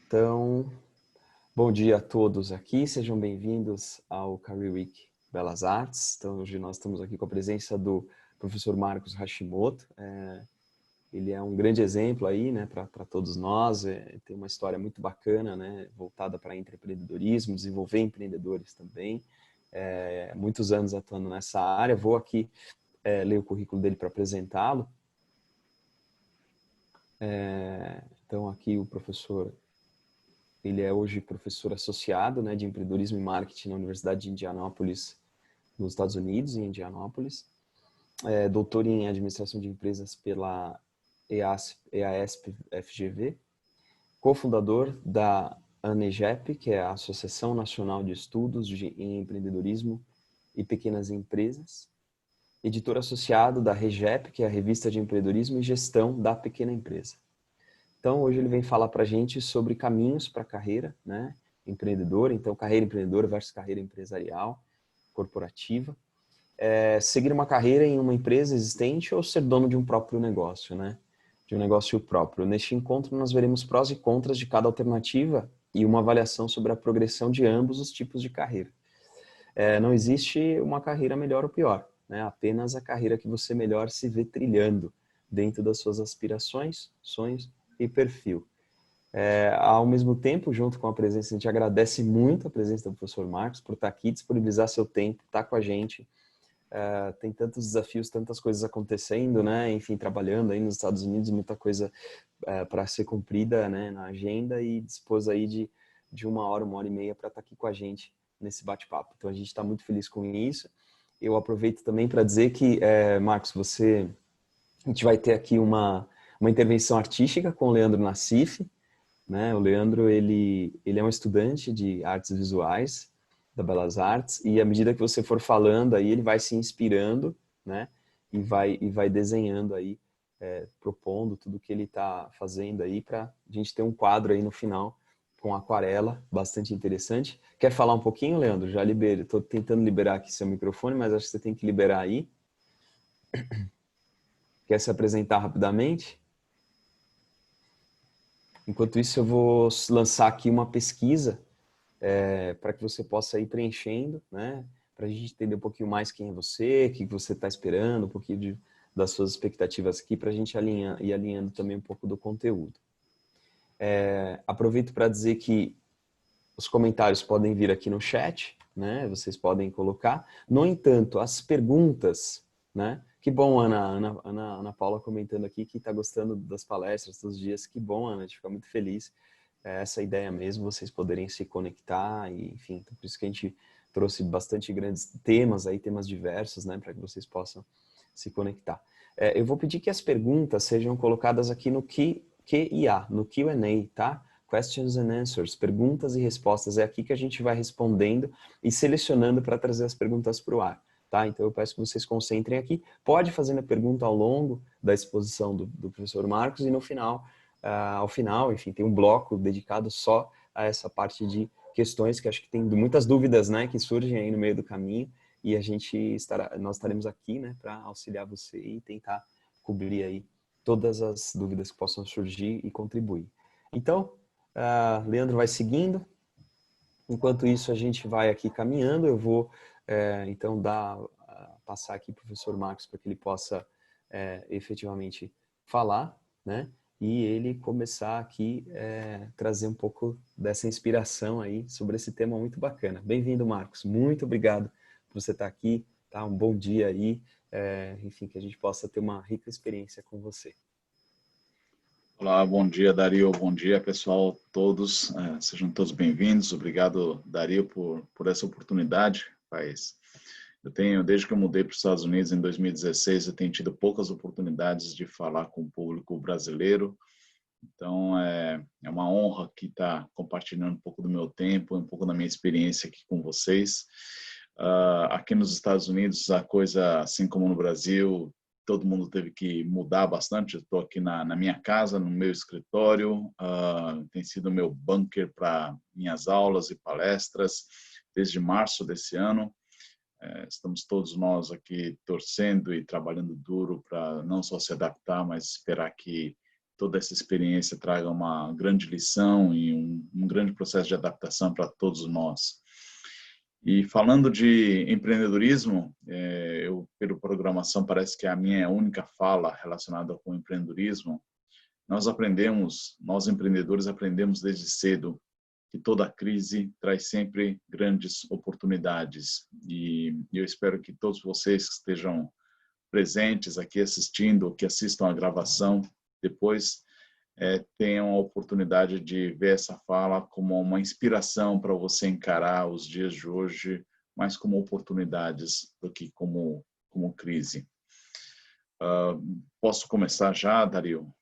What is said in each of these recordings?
Então, bom dia a todos aqui, sejam bem-vindos ao Career Week Belas Artes. Então, hoje nós estamos aqui com a presença do professor Marcos Hashimoto. Ele é um grande exemplo aí, né, para todos nós, tem uma história muito bacana, né, voltada para empreendedorismo, desenvolver empreendedores também, muitos anos atuando nessa área. Vou aqui ler o currículo dele para apresentá-lo. Então, aqui o professor, ele é hoje professor associado, né, de empreendedorismo e marketing na Universidade de Indianápolis, nos Estados Unidos, em Indianápolis. Doutor em administração de empresas pela EASP-FGV. Cofundador da ANEGEP, que é a Associação Nacional de Estudos em Empreendedorismo e Pequenas Empresas. Editor associado da REGEP, que é a Revista de Empreendedorismo e Gestão da Pequena Empresa. Então, hoje ele vem falar para a gente sobre caminhos para a carreira, né, empreendedora. Então, carreira empreendedora versus carreira empresarial, corporativa. Seguir uma carreira em uma empresa existente ou ser dono de um próprio negócio, né, de um negócio próprio. Neste encontro, nós veremos prós e contras de cada alternativa e uma avaliação sobre a progressão de ambos os tipos de carreira. Não existe uma carreira melhor ou pior, né, apenas a carreira que você melhor se vê trilhando dentro das suas aspirações, sonhos e perfil. Ao mesmo tempo, junto com a presença, a gente agradece muito a presença do professor Marcos por estar aqui, disponibilizar seu tempo, estar com a gente. Tem tantos desafios, tantas coisas acontecendo, né? Enfim, trabalhando aí nos Estados Unidos, muita coisa para ser cumprida, né, na agenda, e dispôs aí de uma hora e meia para estar aqui com a gente nesse bate-papo. Então, a gente está muito feliz com isso. Eu aproveito também para dizer que, Marcos, a gente vai ter aqui uma intervenção artística com o Leandro Nassif, né? O Leandro, ele é um estudante de artes visuais da Belas Artes, e à medida que você for falando aí, ele vai se inspirando, né? E vai desenhando aí, propondo tudo que ele está fazendo aí, para a gente ter um quadro aí no final com aquarela, bastante interessante. Quer falar um pouquinho, Leandro? Já liberei, estou tentando liberar aqui seu microfone, mas acho que você tem que liberar aí. Quer se apresentar rapidamente? Enquanto isso, eu vou lançar aqui uma pesquisa para que você possa ir preenchendo, né? Para a gente entender um pouquinho mais quem é você, o que você está esperando, um pouquinho das suas expectativas aqui, para a gente ir alinhando também um pouco do conteúdo. Aproveito para dizer que os comentários podem vir aqui no chat, né? Vocês podem colocar. No entanto, as perguntas, né? Que bom, Ana Paula comentando aqui que está gostando das palestras dos dias. Que bom, Ana, a gente fica muito feliz. Essa ideia mesmo, vocês poderem se conectar, e, enfim, então, por isso que a gente trouxe bastante grandes temas aí, temas diversos, né? Para que vocês possam se conectar. Eu vou pedir que as perguntas sejam colocadas aqui no QIA, no Q&A, tá? Questions and Answers, perguntas e respostas. É aqui que a gente vai respondendo e selecionando para trazer as perguntas para o ar, tá? Então eu peço que vocês concentrem aqui. Pode fazer a pergunta ao longo da exposição do professor Marcos, e no final, ao final, enfim, tem um bloco dedicado só a essa parte de questões, que acho que tem muitas dúvidas, né, que surgem aí no meio do caminho, e nós estaremos aqui, né, para auxiliar você e tentar cobrir aí todas as dúvidas que possam surgir e contribuir. Então, Leandro vai seguindo. Enquanto isso, a gente vai aqui caminhando. Eu vou, então, passar aqui para o professor Marcos para que ele possa efetivamente falar, né? E ele começar aqui trazer um pouco dessa inspiração aí sobre esse tema muito bacana. Bem-vindo, Marcos. Muito obrigado por você estar aqui. Tá? Um bom dia aí. Enfim, que a gente possa ter uma rica experiência com você. Olá, bom dia, Dario. Bom dia, pessoal, todos. Sejam todos bem-vindos. Obrigado, Dario, por essa oportunidade. Desde que eu mudei para os Estados Unidos em 2016, eu tenho tido poucas oportunidades de falar com o público brasileiro. Então, é uma honra aqui estar compartilhando um pouco do meu tempo, um pouco da minha experiência aqui com vocês. Aqui nos Estados Unidos, a coisa, assim como no Brasil, todo mundo teve que mudar bastante. Eu estou aqui na minha casa, no meu escritório, tem sido meu bunker para minhas aulas e palestras desde março desse ano. Estamos todos nós aqui torcendo e trabalhando duro para não só se adaptar, mas esperar que toda essa experiência traga uma grande lição e um grande processo de adaptação para todos nós. E falando de empreendedorismo, eu, pela programação, parece que a minha única fala relacionada com empreendedorismo. Nós empreendedores aprendemos desde cedo que toda crise traz sempre grandes oportunidades. E eu espero que todos vocês que estejam presentes aqui assistindo, que assistam a gravação depois, tenham a oportunidade de ver essa fala como uma inspiração para você encarar os dias de hoje, mais como oportunidades do que como crise. Posso começar já, Dario?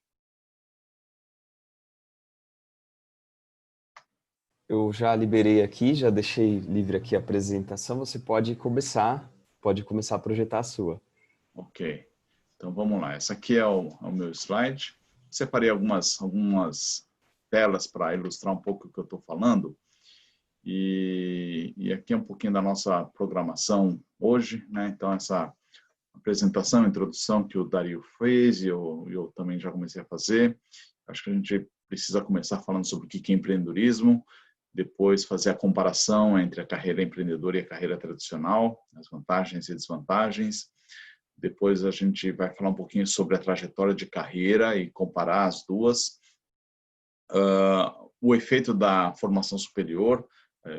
Eu já liberei aqui, já deixei livre aqui a apresentação. Você pode começar a projetar a sua. Ok. Então vamos lá. Essa aqui é o meu slide. Separei algumas telas para ilustrar um pouco o que eu estou falando. E aqui é um pouquinho da nossa programação hoje, né? Então essa apresentação, introdução que o Dario fez e eu também já comecei a fazer. Acho que a gente precisa começar falando sobre o que é empreendedorismo, depois fazer a comparação entre a carreira empreendedora e a carreira tradicional, as vantagens e desvantagens. Depois a gente vai falar um pouquinho sobre a trajetória de carreira e comparar as duas. O efeito da formação superior,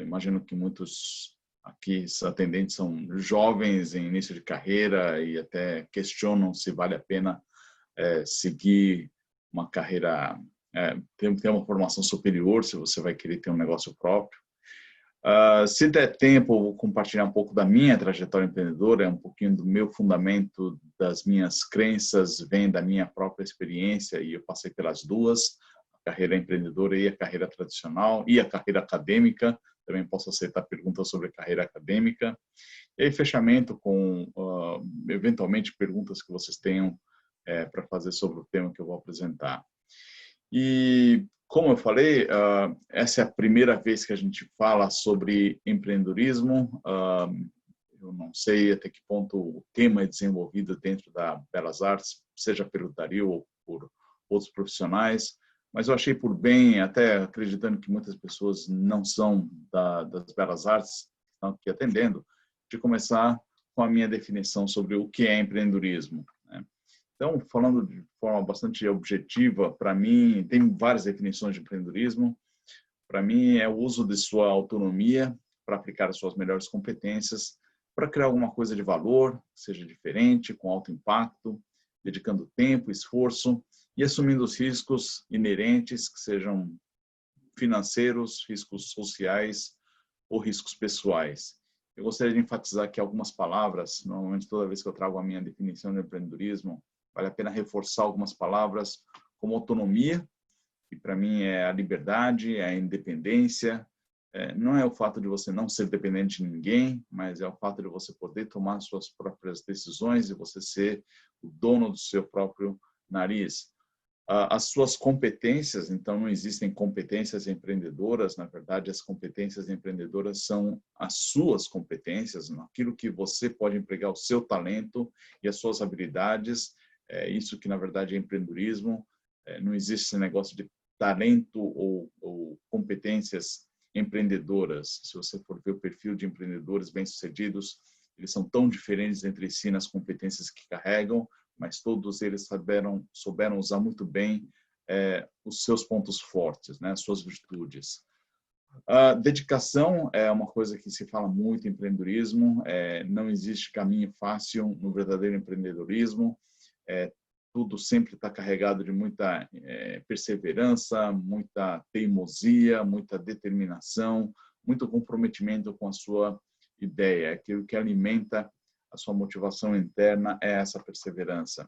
imagino que muitos aqui atendentes são jovens em início de carreira e até questionam se vale a pena seguir uma carreira, ter uma formação superior, se você vai querer ter um negócio próprio. Se der tempo, eu vou compartilhar um pouco da minha trajetória empreendedora, um pouquinho do meu fundamento, das minhas crenças, vem da minha própria experiência, e eu passei pelas duas, a carreira empreendedora e a carreira tradicional, e a carreira acadêmica. Também posso aceitar perguntas sobre a carreira acadêmica. E aí, fechamento com, eventualmente, perguntas que vocês tenham para fazer sobre o tema que eu vou apresentar. E, como eu falei, essa é a primeira vez que a gente fala sobre empreendedorismo. Eu não sei até que ponto o tema é desenvolvido dentro da Belas Artes, seja pelo Dario ou por outros profissionais, mas eu achei por bem, até acreditando que muitas pessoas não são das Belas Artes, estão aqui atendendo, de começar com a minha definição sobre o que é empreendedorismo, né? Então, falando de forma bastante objetiva, para mim, tem várias definições de empreendedorismo. Para mim, é o uso de sua autonomia para aplicar as suas melhores competências, para criar alguma coisa de valor, seja diferente, com alto impacto, dedicando tempo, esforço e assumindo os riscos inerentes, que sejam financeiros, riscos sociais ou riscos pessoais. Eu gostaria de enfatizar aqui algumas palavras. Normalmente, toda vez que eu trago a minha definição de empreendedorismo, vale a pena reforçar algumas palavras, como autonomia, que para mim é a liberdade, é a independência. Não é o fato de você não ser dependente de ninguém, mas é o fato de você poder tomar suas próprias decisões e você ser o dono do seu próprio nariz. As suas competências, então não existem competências empreendedoras, na verdade as competências empreendedoras são as suas competências, naquilo que você pode empregar o seu talento e as suas habilidades. É isso que na verdade é empreendedorismo. Não existe esse negócio de talento ou competências empreendedoras. Se você for ver o perfil de empreendedores bem-sucedidos, eles são tão diferentes entre si nas competências que carregam, mas todos eles souberam usar muito bem os seus pontos fortes, né, as suas virtudes. A dedicação é uma coisa que se fala muito em empreendedorismo. Não existe caminho fácil no verdadeiro empreendedorismo. Tudo sempre está carregado de muita perseverança, muita teimosia, muita determinação, muito comprometimento com a sua ideia. Aquilo que alimenta a sua motivação interna é essa perseverança.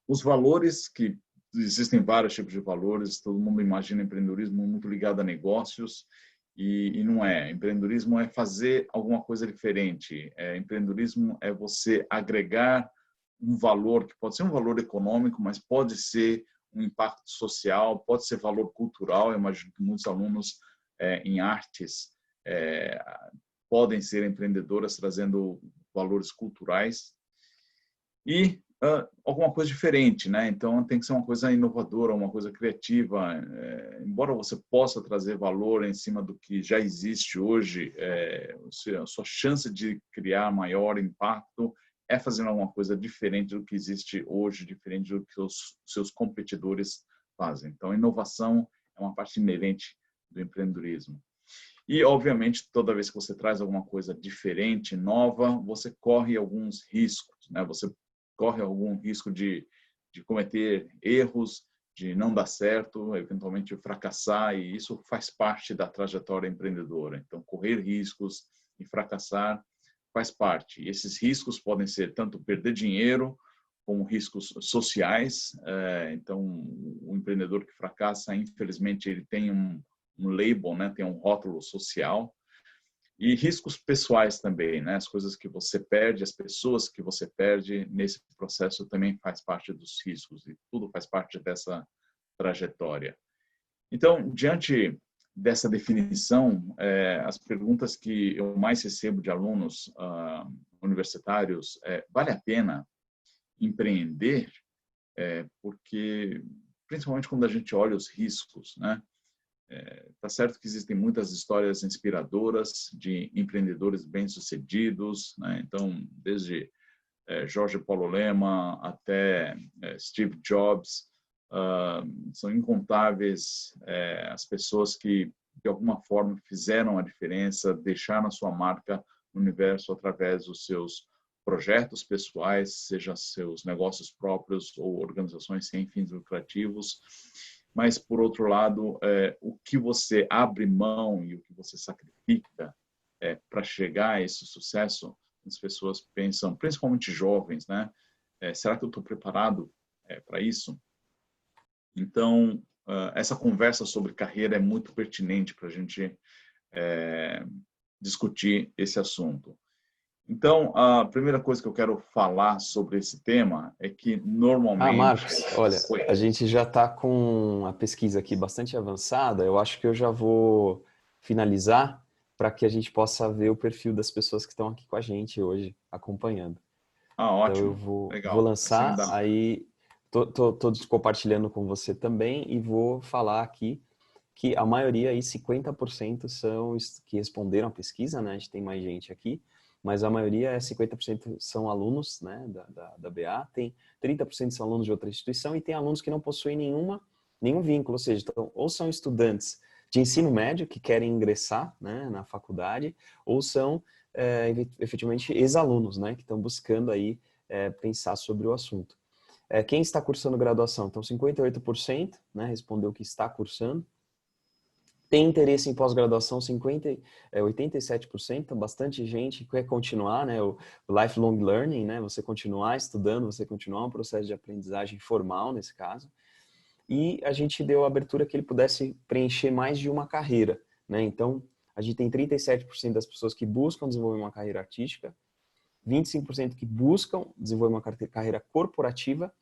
Os valores, que existem vários tipos de valores, todo mundo imagina empreendedorismo muito ligado a negócios, e não é. Empreendedorismo é fazer alguma coisa diferente. Empreendedorismo é você agregar um valor, que pode ser um valor econômico, mas pode ser um impacto social, pode ser valor cultural. Eu imagino que muitos alunos em artes podem ser empreendedoras trazendo valores culturais. E alguma coisa diferente, né? Então tem que ser uma coisa inovadora, uma coisa criativa. Embora você possa trazer valor em cima do que já existe hoje, a sua chance de criar maior impacto é fazendo alguma coisa diferente do que existe hoje, diferente do que os seus competidores fazem. Então, inovação é uma parte inerente do empreendedorismo. E, obviamente, toda vez que você traz alguma coisa diferente, nova, você corre alguns riscos, né? Você corre algum risco de cometer erros, de não dar certo, eventualmente fracassar, e isso faz parte da trajetória empreendedora. Então, correr riscos e fracassar faz parte. E esses riscos podem ser tanto perder dinheiro, como riscos sociais. Então, o empreendedor que fracassa, infelizmente, ele tem um label, né? Tem um rótulo social. E riscos pessoais também, né? As coisas que você perde, as pessoas que você perde nesse processo também faz parte dos riscos, e tudo faz parte dessa trajetória. Então, diante dessa definição, as perguntas que eu mais recebo de alunos universitários vale a pena empreender? Porque, principalmente quando a gente olha os riscos, né? Tá certo que existem muitas histórias inspiradoras de empreendedores bem-sucedidos, né? Então, desde Jorge Paulo Lema até Steve Jobs, são incontáveis as pessoas que, de alguma forma, fizeram a diferença, deixaram a sua marca no universo através dos seus projetos pessoais, seja seus negócios próprios ou organizações sem fins lucrativos. Mas, por outro lado, o que você abre mão e o que você sacrifica para chegar a esse sucesso, as pessoas pensam, principalmente jovens, né? Será que eu estou preparado para isso? Então, essa conversa sobre carreira é muito pertinente para a gente discutir esse assunto. Então, a primeira coisa que eu quero falar sobre esse tema é que normalmente... Marcos, olha, a gente já está com a pesquisa aqui bastante avançada. Eu acho que eu já vou finalizar para que a gente possa ver o perfil das pessoas que estão aqui com a gente hoje, acompanhando. Então eu Ótimo. vou Legal. Assim me lançar, dá. aí tô compartilhando com você também e vou falar aqui que a maioria, aí 50% são que responderam a pesquisa, né? A gente tem mais gente aqui, mas a maioria 50% são alunos, né, da BA, tem 30% são alunos de outra instituição e tem alunos que não possuem nenhum vínculo, ou seja, então, ou são estudantes de ensino médio que querem ingressar, né, na faculdade, ou são efetivamente ex-alunos, né, que estão buscando aí pensar sobre o assunto. Quem está cursando graduação? Então, 58%, né, respondeu que está cursando. Tem interesse em pós-graduação, 87%, bastante gente quer continuar, né, o lifelong learning, né, você continuar estudando, você continuar um processo de aprendizagem formal, nesse caso. E a gente deu a abertura que ele pudesse preencher mais de uma carreira, né, então a gente tem 37% das pessoas que buscam desenvolver uma carreira artística, 25% que buscam desenvolver uma carreira corporativa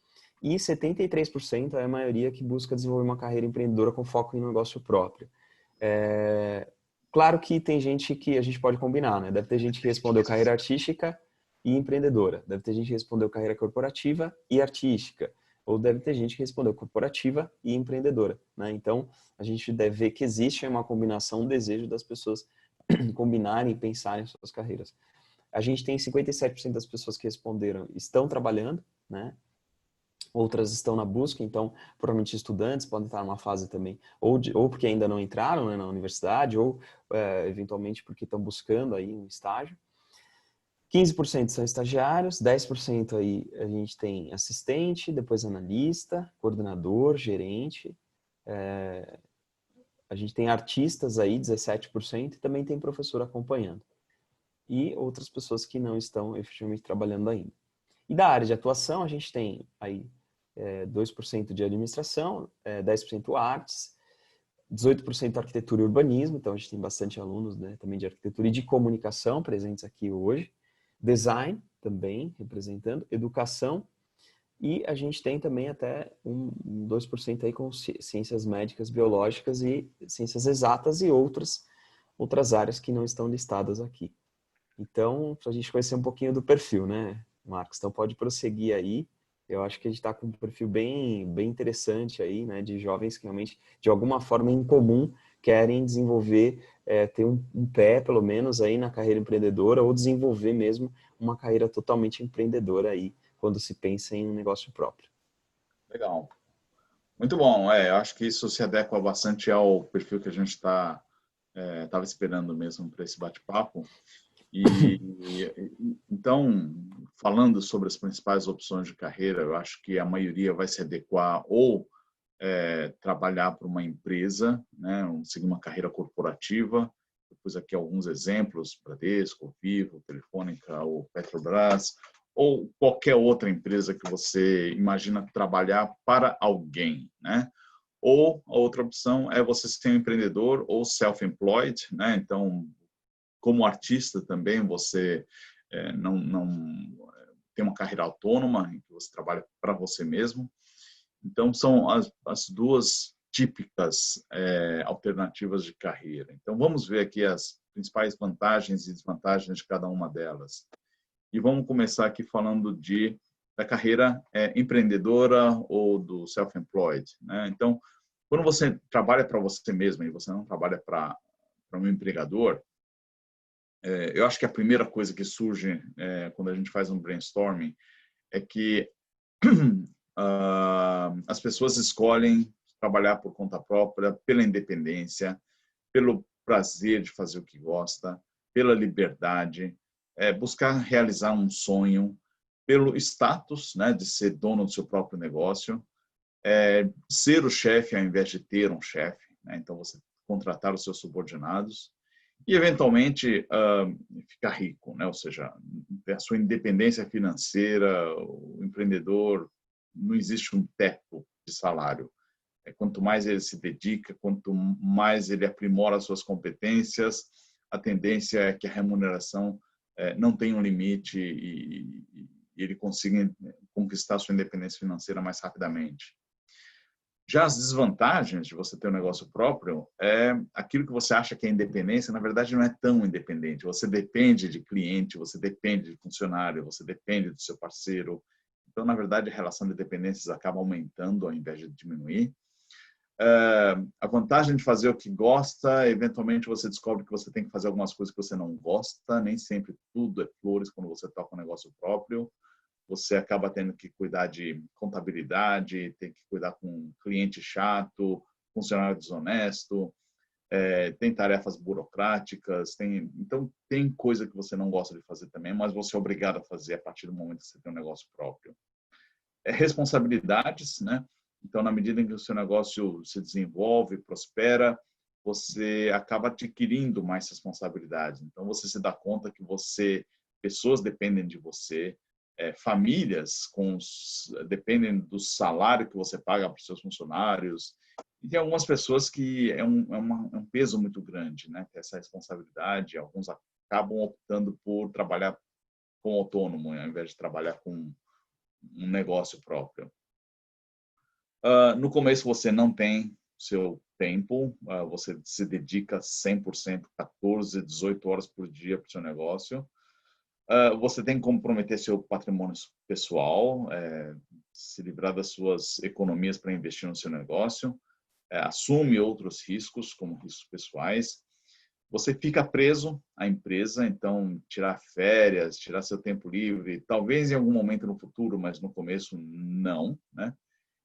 e 73% é a maioria que busca desenvolver uma carreira empreendedora com foco em negócio próprio. Claro que tem gente que a gente pode combinar, né? Deve ter gente que respondeu carreira artística e empreendedora. Deve ter gente que respondeu carreira corporativa e artística. Ou deve ter gente que respondeu corporativa e empreendedora, né? Então, a gente deve ver que existe uma combinação, um desejo das pessoas combinarem e pensarem em suas carreiras. A gente tem 57% das pessoas que responderam estão trabalhando, né? Outras estão na busca, então provavelmente estudantes podem estar numa fase também, ou porque ainda não entraram, né, na universidade, ou eventualmente porque estão buscando aí um estágio. 15% são estagiários, 10% aí a gente tem assistente, depois analista, coordenador, gerente. A gente tem artistas aí, 17%, e também tem professor acompanhando. E outras pessoas que não estão efetivamente trabalhando ainda. E da área de atuação, a gente tem aí 2% de administração, 10% artes, 18% arquitetura e urbanismo, então a gente tem bastante alunos, né, também de arquitetura e de comunicação presentes aqui hoje, design também representando, educação, e a gente tem também até 2% aí com ciências médicas, biológicas e ciências exatas e outras áreas que não estão listadas aqui. Então, para a gente conhecer um pouquinho do perfil, né, Marcos? Então pode prosseguir aí. Eu acho que a gente está com um perfil bem interessante aí, né, de jovens que realmente, de alguma forma, em comum, querem desenvolver, ter um pé, pelo menos, aí na carreira empreendedora ou desenvolver mesmo uma carreira totalmente empreendedora aí, quando se pensa em um negócio próprio. Legal. Muito bom. Eu acho que isso se adequa bastante ao perfil que a gente estava esperando mesmo para esse bate-papo. Então, falando sobre as principais opções de carreira, eu acho que a maioria vai se adequar ou trabalhar para uma empresa, né, seguir uma carreira corporativa. Eu pus aqui alguns exemplos: Bradesco, Vivo, Telefônica ou Petrobras, ou qualquer outra empresa que você imagina trabalhar para alguém, né? Ou a outra opção é você ser um empreendedor ou self-employed, né? Então, como artista também, você não tem uma carreira autônoma, em que você trabalha para você mesmo. Então, são as duas típicas alternativas de carreira. Então, vamos ver aqui as principais vantagens e desvantagens de cada uma delas. E vamos começar aqui falando da carreira empreendedora ou do self-employed, né? Então, quando você trabalha para você mesmo e você não trabalha para um empregador, eu acho que a primeira coisa que surge quando a gente faz um brainstorming é que as pessoas escolhem trabalhar por conta própria, pela independência, pelo prazer de fazer o que gosta, pela liberdade, buscar realizar um sonho, pelo status, né, de ser dono do seu próprio negócio, ser o chefe ao invés de ter um chefe, né? Então você contratar os seus subordinados e eventualmente ficar rico, né? Ou seja, ter a sua independência financeira. O empreendedor, não existe um teto de salário. Quanto mais ele se dedica, quanto mais ele aprimora as suas competências, a tendência é que a remuneração não tenha um limite e ele consiga conquistar sua independência financeira mais rapidamente. Já as desvantagens de você ter um negócio próprio é aquilo que você acha que é independência, na verdade não é tão independente. Você depende de cliente, você depende de funcionário, você depende do seu parceiro. Então, na verdade, a relação de dependências acaba aumentando ao invés de diminuir. A vantagem de fazer o que gosta, eventualmente você descobre que você tem que fazer algumas coisas que você não gosta, nem sempre tudo é flores quando você toca um negócio próprio. Você acaba tendo que cuidar de contabilidade, tem que cuidar com cliente chato, funcionário desonesto, tem tarefas burocráticas, então tem coisa que você não gosta de fazer também, mas você é obrigado a fazer a partir do momento que você tem um negócio próprio. Responsabilidades, né? Então, na medida em que o seu negócio se desenvolve, prospera, você acaba adquirindo mais responsabilidades. Então, você se dá conta que pessoas dependem de você, famílias dependem do salário que você paga para os seus funcionários. E tem algumas pessoas que é um peso muito grande, né? Essa responsabilidade. Alguns acabam optando por trabalhar como autônomo, ao invés de trabalhar com um negócio próprio. No começo você não tem seu tempo, você se dedica 100%, 14, 18 horas por dia para o seu negócio. Você tem que comprometer seu patrimônio pessoal, se livrar das suas economias para investir no seu negócio, assume outros riscos, como riscos pessoais. Você fica preso à empresa, então tirar férias, tirar seu tempo livre, talvez em algum momento no futuro, mas no começo não, né?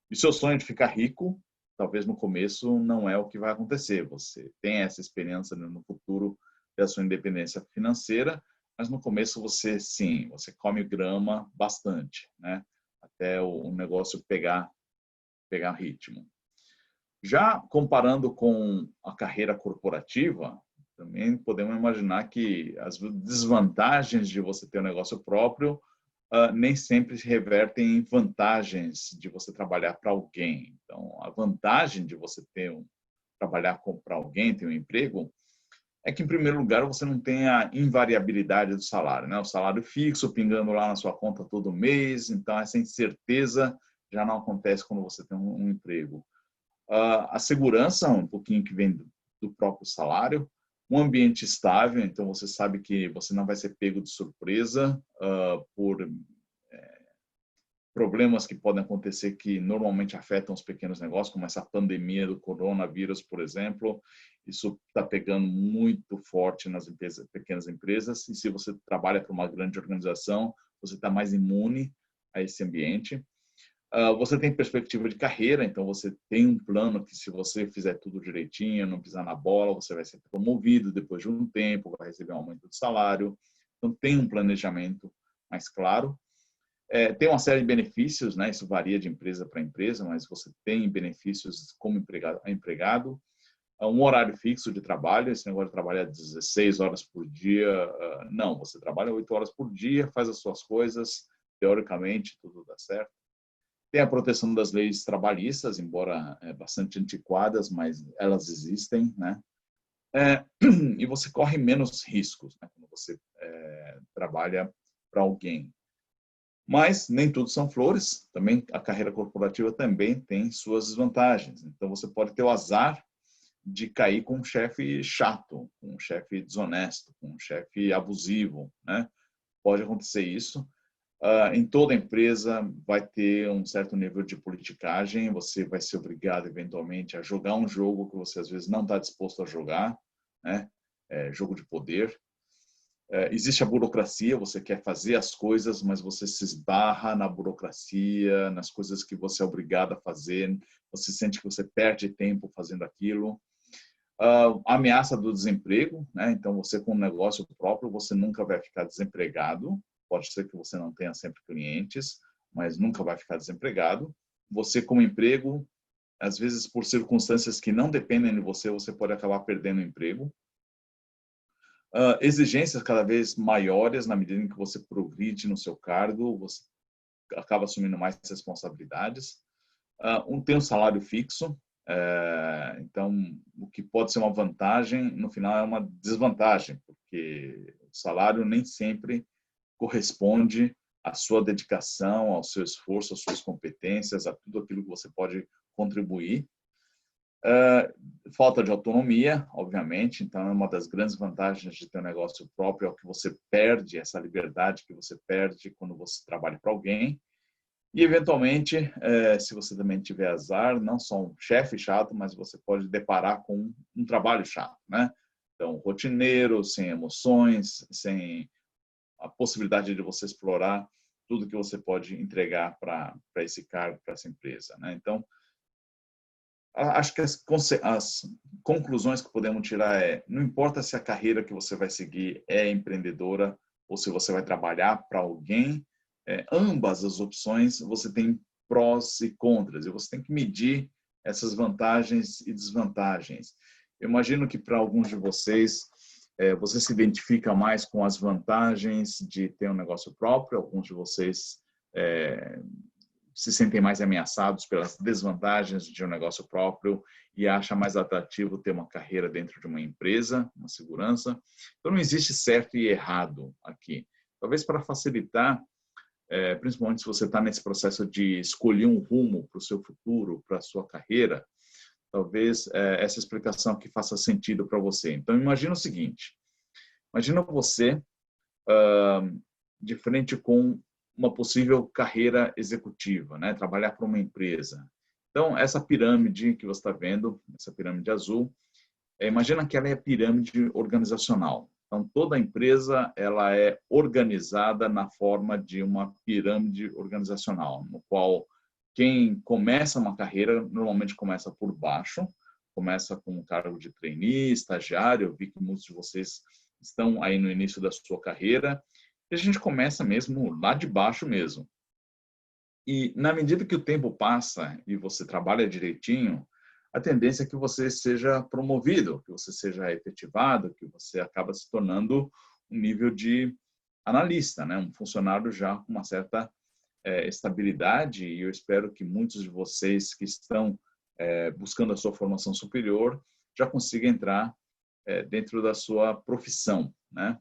E seu sonho de ficar rico, talvez no começo não é o que vai acontecer. Você tem essa experiência no futuro da sua independência financeira, mas no começo você come grama bastante, né? Até o negócio pegar ritmo. Já comparando com a carreira corporativa, também podemos imaginar que as desvantagens de você ter um negócio próprio nem sempre se revertem em vantagens de você trabalhar para alguém. Então, a vantagem de você trabalhar para alguém, ter um emprego, é que, em primeiro lugar, você não tem a invariabilidade do salário, né? O salário fixo pingando lá na sua conta todo mês, então essa incerteza já não acontece quando você tem um emprego. A segurança, um pouquinho que vem do próprio salário, um ambiente estável, então você sabe que você não vai ser pego de surpresa por problemas que podem acontecer que normalmente afetam os pequenos negócios, como essa pandemia do coronavírus, por exemplo. Isso está pegando muito forte nas pequenas empresas, e se você trabalha para uma grande organização, você está mais imune a esse ambiente. Você tem perspectiva de carreira, então você tem um plano que, se você fizer tudo direitinho, não pisar na bola, você vai ser promovido depois de um tempo, vai receber um aumento de salário. Então tem um planejamento mais claro. Tem uma série de benefícios, né? Isso varia de empresa para empresa, mas você tem benefícios como empregado. Um horário fixo de trabalho, esse negócio de trabalhar 16 horas por dia, não, você trabalha 8 horas por dia, faz as suas coisas, teoricamente tudo dá certo. Tem a proteção das leis trabalhistas, embora bastante antiquadas, mas elas existem, né? E você corre menos riscos, né, quando você trabalha para alguém. Mas nem tudo são flores, também a carreira corporativa também tem suas desvantagens. Então você pode ter o azar de cair com um chefe chato, com um chefe desonesto, com um chefe abusivo, né? Pode acontecer isso. Em toda empresa vai ter um certo nível de politicagem, você vai ser obrigado eventualmente a jogar um jogo que você às vezes não está disposto a jogar, né? Jogo de poder. Existe a burocracia, você quer fazer as coisas, mas você se esbarra na burocracia, nas coisas que você é obrigado a fazer, você sente que você perde tempo fazendo aquilo. A ameaça do desemprego, né? Então você com um negócio próprio, você nunca vai ficar desempregado, pode ser que você não tenha sempre clientes, mas nunca vai ficar desempregado. Você com emprego, às vezes por circunstâncias que não dependem de você, você pode acabar perdendo o emprego. Exigências cada vez maiores na medida em que você progride no seu cargo, você acaba assumindo mais responsabilidades. Tem um salário fixo, então o que pode ser uma vantagem, no final é uma desvantagem, porque o salário nem sempre corresponde à sua dedicação, ao seu esforço, às suas competências, a tudo aquilo que você pode contribuir. Falta de autonomia, obviamente, então é uma das grandes vantagens de ter um negócio próprio, é o que você perde, essa liberdade que você perde quando você trabalha para alguém. E, eventualmente, se você também tiver azar, não só um chefe chato, mas você pode deparar com um trabalho chato, né? Então, rotineiro, sem emoções, sem a possibilidade de você explorar tudo que você pode entregar para esse cargo, para essa empresa, né? Então, acho que as conclusões que podemos tirar não importa se a carreira que você vai seguir é empreendedora ou se você vai trabalhar para alguém, ambas as opções você tem prós e contras, e você tem que medir essas vantagens e desvantagens. Eu imagino que para alguns de vocês, você se identifica mais com as vantagens de ter um negócio próprio, alguns de vocês se sentem mais ameaçados pelas desvantagens de um negócio próprio e acha mais atrativo ter uma carreira dentro de uma empresa, uma segurança. Então, não existe certo e errado aqui. Talvez para facilitar, principalmente se você está nesse processo de escolher um rumo para o seu futuro, para a sua carreira, talvez essa explicação aqui faça sentido para você. Então, imagina o seguinte, imagina você de frente com uma possível carreira executiva, né? Trabalhar para uma empresa. Então, essa pirâmide que você está vendo, essa pirâmide azul, imagina que ela é a pirâmide organizacional. Então, toda empresa ela é organizada na forma de uma pirâmide organizacional, no qual quem começa uma carreira normalmente começa por baixo, começa com um cargo de trainee, estagiário. Eu vi que muitos de vocês estão aí no início da sua carreira. E a gente começa mesmo lá de baixo mesmo. E na medida que o tempo passa e você trabalha direitinho, a tendência é que você seja promovido, que você seja efetivado, que você acaba se tornando um nível de analista, né? Um funcionário já com uma certa estabilidade. E eu espero que muitos de vocês que estão buscando a sua formação superior já consigam entrar dentro da sua profissão, né?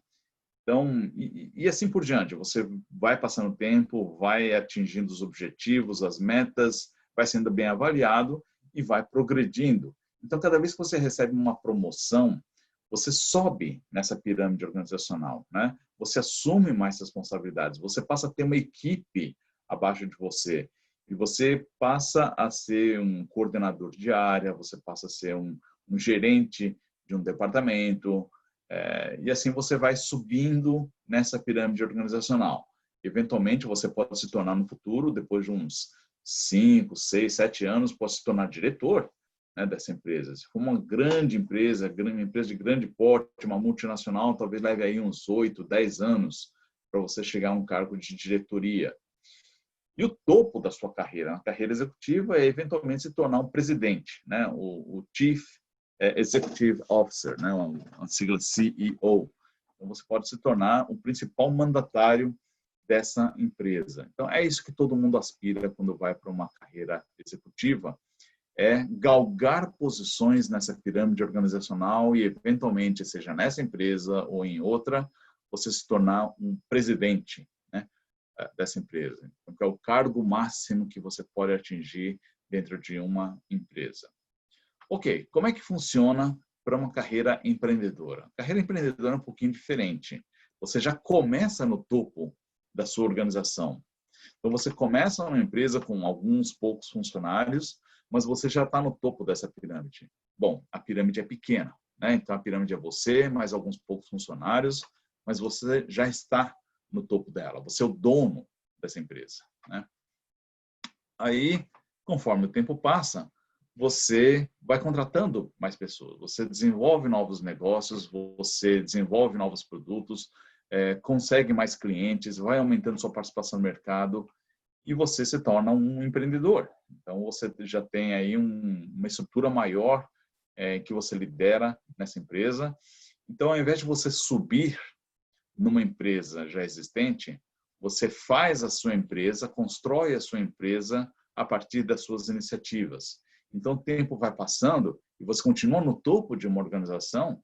Então, e assim por diante, você vai passando o tempo, vai atingindo os objetivos, as metas, vai sendo bem avaliado e vai progredindo. Então, cada vez que você recebe uma promoção, você sobe nessa pirâmide organizacional, né? Você assume mais responsabilidades, você passa a ter uma equipe abaixo de você. E você passa a ser um coordenador de área, você passa a ser um gerente de um departamento, e assim você vai subindo nessa pirâmide organizacional. Eventualmente, você pode se tornar no futuro, depois de uns 5, 6, 7 anos, pode se tornar diretor, né, dessa empresa. Se for uma grande empresa de grande porte, uma multinacional, talvez leve aí uns 8, 10 anos para você chegar a um cargo de diretoria. E o topo da sua carreira, na carreira executiva, é eventualmente se tornar um presidente, né? O Chief Executive Officer, né? A sigla CEO. Então, você pode se tornar o principal mandatário dessa empresa. Então, é isso que todo mundo aspira quando vai para uma carreira executiva, é galgar posições nessa pirâmide organizacional e, eventualmente, seja nessa empresa ou em outra, você se tornar um presidente, né, dessa empresa. Então, é o cargo máximo que você pode atingir dentro de uma empresa. Ok, como é que funciona para uma carreira empreendedora? A carreira empreendedora é um pouquinho diferente. Você já começa no topo da sua organização. Então, você começa uma empresa com alguns poucos funcionários, mas você já está no topo dessa pirâmide. Bom, a pirâmide é pequena, né? Então, a pirâmide é você, mais alguns poucos funcionários, mas você já está no topo dela. Você é o dono dessa empresa, né? Aí, conforme o tempo passa, você vai contratando mais pessoas. Você desenvolve novos negócios, você desenvolve novos produtos, consegue mais clientes, vai aumentando sua participação no mercado e você se torna um empreendedor. Então, você já tem aí uma estrutura maior que você lidera nessa empresa. Então, ao invés de você subir numa empresa já existente, você faz a sua empresa, constrói a sua empresa a partir das suas iniciativas. Então, o tempo vai passando e você continua no topo de uma organização,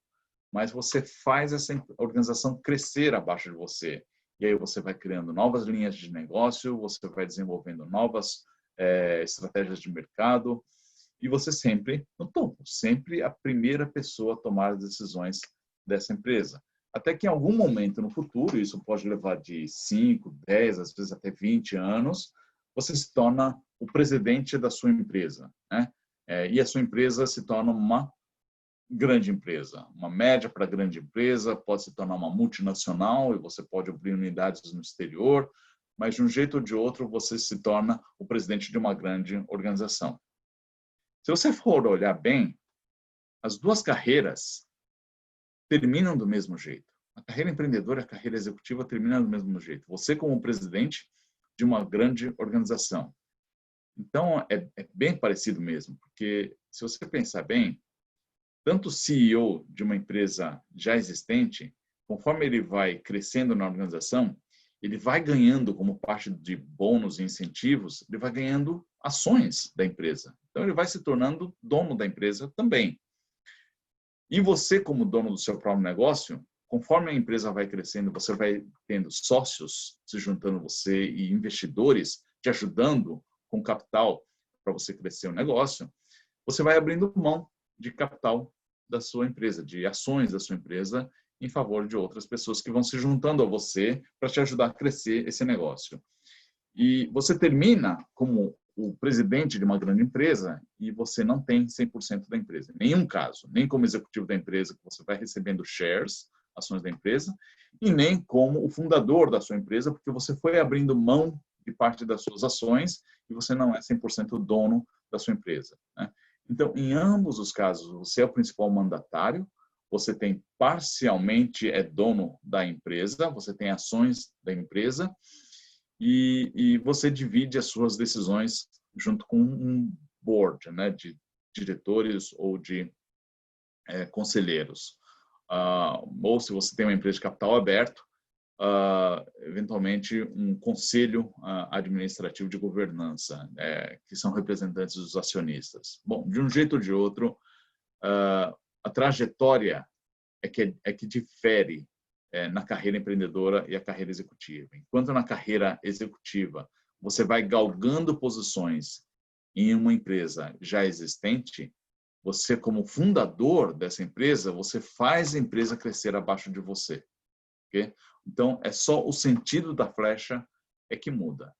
mas você faz essa organização crescer abaixo de você. E aí você vai criando novas linhas de negócio, você vai desenvolvendo novas estratégias de mercado, e você sempre no topo, sempre a primeira pessoa a tomar as decisões dessa empresa. Até que em algum momento no futuro, isso pode levar de 5, 10, às vezes até 20 anos, você se torna o presidente da sua empresa, né? E a sua empresa se torna uma grande empresa, uma média para grande empresa, pode se tornar uma multinacional e você pode abrir unidades no exterior, mas de um jeito ou de outro você se torna o presidente de uma grande organização. Se você for olhar bem, as duas carreiras terminam do mesmo jeito. A carreira empreendedora e a carreira executiva terminam do mesmo jeito. Você como presidente de uma grande organização. Então, é bem parecido mesmo, porque se você pensar bem, tanto o CEO de uma empresa já existente, conforme ele vai crescendo na organização, ele vai ganhando como parte de bônus e incentivos, ele vai ganhando ações da empresa. Então, ele vai se tornando dono da empresa também. E você, como dono do seu próprio negócio, conforme a empresa vai crescendo, você vai tendo sócios se juntando a você e investidores te ajudando com capital para você crescer o negócio, você vai abrindo mão de capital da sua empresa, de ações da sua empresa, em favor de outras pessoas que vão se juntando a você para te ajudar a crescer esse negócio. E você termina como o presidente de uma grande empresa e você não tem 100% da empresa. Em nenhum caso, nem como executivo da empresa, que você vai recebendo shares, ações da empresa, e nem como o fundador da sua empresa, porque você foi abrindo mão de parte das suas ações e você não é 100% dono da sua empresa, né? Então, em ambos os casos, você é o principal mandatário, você tem parcialmente dono da empresa, você tem ações da empresa e você divide as suas decisões junto com um board, né, de diretores ou de conselheiros. Ou se você tem uma empresa de capital aberto, eventualmente um conselho administrativo de governança, que são representantes dos acionistas. Bom, de um jeito ou de outro, a trajetória é que difere na carreira empreendedora e a carreira executiva. Enquanto na carreira executiva você vai galgando posições em uma empresa já existente, você como fundador dessa empresa, você faz a empresa crescer abaixo de você. Okay? Então, é só o sentido da flecha que muda.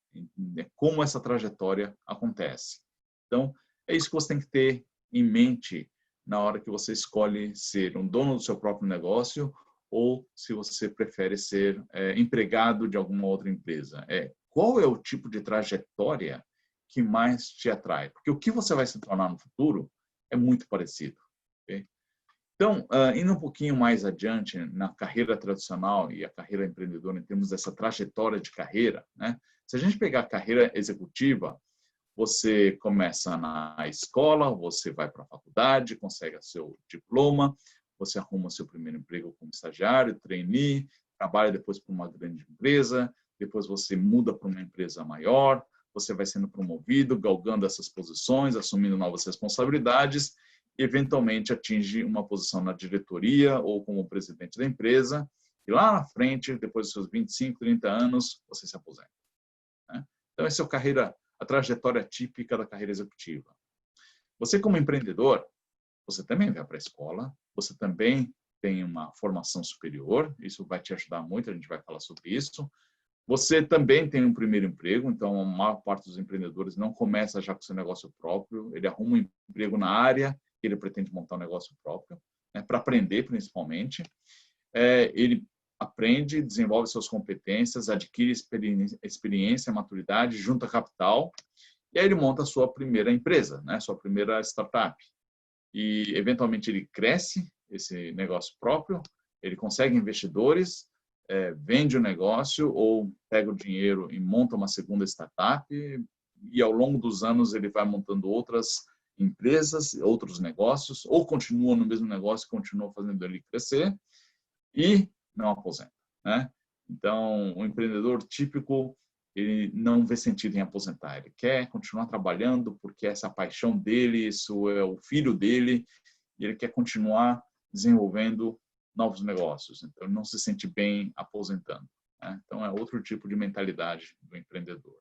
como essa trajetória acontece. Então, é isso que você tem que ter em mente na hora que você escolhe ser um dono do seu próprio negócio ou se você prefere ser empregado de alguma outra empresa. Qual é o tipo de trajetória que mais te atrai? Porque o que você vai se tornar no futuro é muito parecido. Okay? Então, indo um pouquinho mais adiante na carreira tradicional e a carreira empreendedora, em termos dessa trajetória de carreira, né? Se a gente pegar a carreira executiva, você começa na escola, você vai para a faculdade, consegue seu diploma, você arruma seu primeiro emprego como estagiário, trainee, trabalha depois para uma grande empresa, depois você muda para uma empresa maior, você vai sendo promovido, galgando essas posições, assumindo novas responsabilidades, e eventualmente atinge uma posição na diretoria ou como presidente da empresa, e lá na frente, depois dos seus 25, 30 anos, você se aposenta. Né? Então, essa é a trajetória típica da carreira executiva. Você, como empreendedor, você também vai para a escola, você também tem uma formação superior, isso vai te ajudar muito, a gente vai falar sobre isso. Você também tem um primeiro emprego, então a maior parte dos empreendedores não começa já com seu negócio próprio, ele arruma um emprego na área que ele pretende montar um negócio próprio, né, para aprender principalmente. Ele aprende, desenvolve suas competências, adquire experiência, maturidade, junta capital, e aí ele monta a sua primeira empresa, né, sua primeira startup. E, eventualmente, ele cresce esse negócio próprio, ele consegue investidores, vende o negócio ou pega o dinheiro e monta uma segunda startup e, ao longo dos anos, ele vai montando outras empresas, outros negócios, ou continua no mesmo negócio, continua fazendo ele crescer e não aposenta, né? Então, o empreendedor típico, ele não vê sentido em aposentar. Ele quer continuar trabalhando porque essa é a paixão dele, isso é o filho dele, e ele quer continuar desenvolvendo novos negócios. Então, ele não se sente bem aposentando. Né? Então, é outro tipo de mentalidade do empreendedor.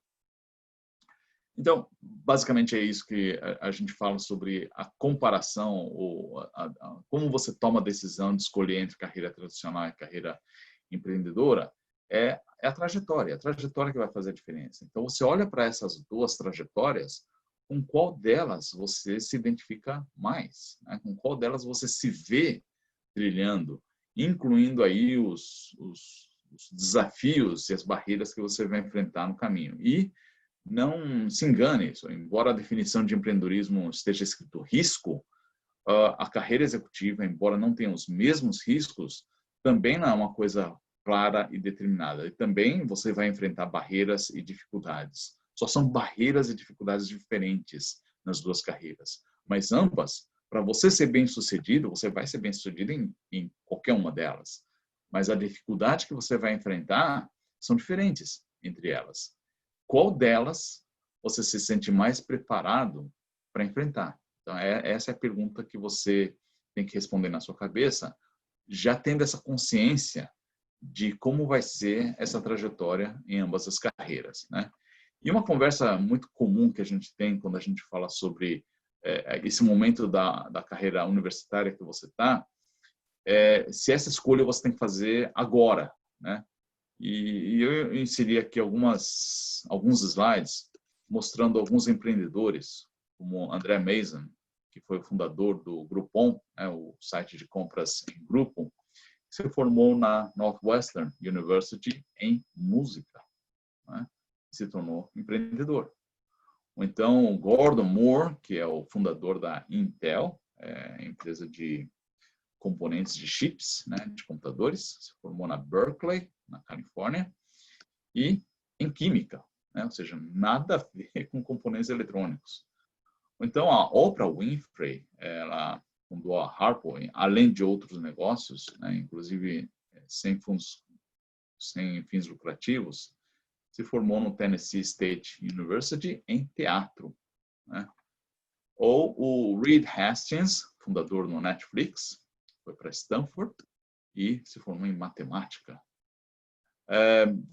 Então, basicamente é isso que a gente fala sobre a comparação, ou como você toma a decisão de escolher entre carreira tradicional e carreira empreendedora, é a trajetória que vai fazer a diferença. Então, você olha para essas duas trajetórias, com qual delas você se identifica mais, né? Com qual delas você se vê trilhando, incluindo aí os desafios e as barreiras que você vai enfrentar no caminho. E não se engane, embora a definição de empreendedorismo esteja escrito risco, a carreira executiva, embora não tenha os mesmos riscos, também não é uma coisa clara e determinada. E também você vai enfrentar barreiras e dificuldades. Só são barreiras e dificuldades diferentes nas duas carreiras. Mas ambas, para você ser bem-sucedido, você vai ser bem-sucedido em qualquer uma delas. Mas a dificuldade que você vai enfrentar são diferentes entre elas. Qual delas você se sente mais preparado para enfrentar? Então, essa é a pergunta que você tem que responder na sua cabeça, já tendo essa consciência de como vai ser essa trajetória em ambas as carreiras, né? E uma conversa muito comum que a gente tem quando a gente fala sobre esse momento da carreira universitária que você está, se essa escolha você tem que fazer agora, né? E eu inseri aqui alguns slides mostrando alguns empreendedores, como André Mason, que foi o fundador do Groupon, né, o site de compras em grupo, que se formou na Northwestern University em música, né, e se tornou empreendedor. Ou então Gordon Moore, que é o fundador da Intel, empresa de componentes de chips, né, de computadores, se formou na Berkeley, na Califórnia, e em química, né, ou seja, nada a ver com componentes eletrônicos. Então, a Oprah Winfrey, ela fundou a Harpo, além de outros negócios, né, inclusive sem fins lucrativos, se formou no Tennessee State University em teatro. Né? Ou o Reed Hastings, fundador do Netflix, foi para Stanford e se formou em matemática.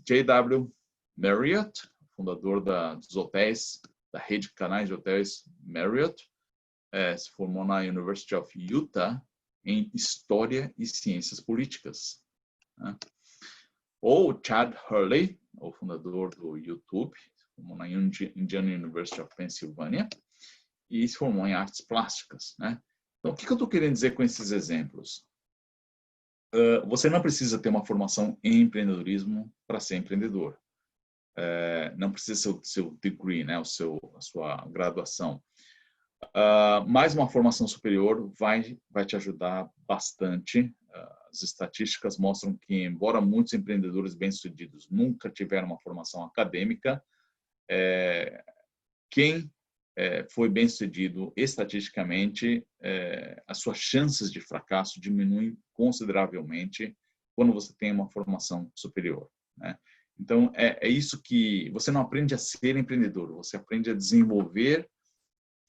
J.W. Marriott, fundador dos hotéis, da rede de canais de hotéis Marriott, se formou na University of Utah em História e Ciências Políticas. Né? Ou Chad Hurley, o fundador do YouTube, formou na Indiana University of Pennsylvania, e se formou em artes plásticas, né? Então, o que eu estou querendo dizer com esses exemplos? Você não precisa ter uma formação em empreendedorismo para ser empreendedor. Não precisa ser o seu degree, né? A sua graduação. Mas uma formação superior vai te ajudar bastante. As estatísticas mostram que, embora muitos empreendedores bem-sucedidos nunca tiveram uma formação acadêmica, quem foi bem-sucedido estatisticamente, as suas chances de fracasso diminuem consideravelmente quando você tem uma formação superior, né? Então, é isso que você não aprende a ser empreendedor, você aprende a desenvolver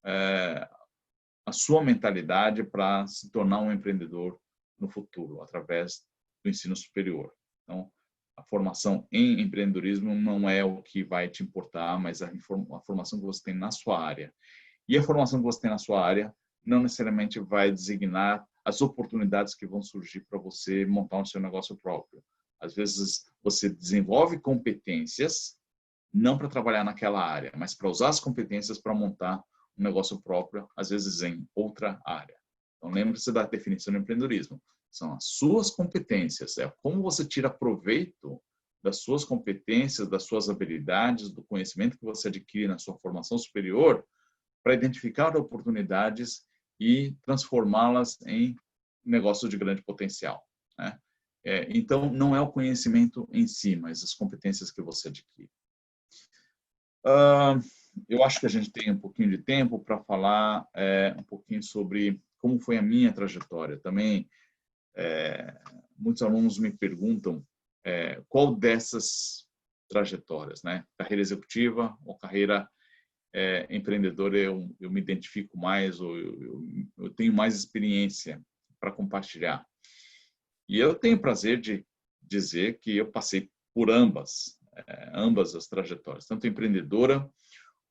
a sua mentalidade para se tornar um empreendedor no futuro, através do ensino superior. Então, a formação em empreendedorismo não é o que vai te importar, mas a formação que você tem na sua área. E a formação que você tem na sua área não necessariamente vai designar as oportunidades que vão surgir para você montar o seu negócio próprio. Às vezes, você desenvolve competências, não para trabalhar naquela área, mas para usar as competências para montar um negócio próprio, às vezes em outra área. Então, lembre-se da definição do empreendedorismo. São as suas competências, é como você tira proveito das suas competências, das suas habilidades, do conhecimento que você adquire na sua formação superior, para identificar oportunidades e transformá-las em negócios de grande potencial, né? Então, não é o conhecimento em si, mas as competências que você adquire. Eu acho que a gente tem um pouquinho de tempo para falar um pouquinho sobre como foi a minha trajetória. Também, muitos alunos me perguntam qual dessas trajetórias, né? Carreira executiva ou carreira empreendedora eu me identifico mais, ou eu tenho mais experiência para compartilhar. E eu tenho o prazer de dizer que eu passei por ambas as trajetórias, tanto empreendedora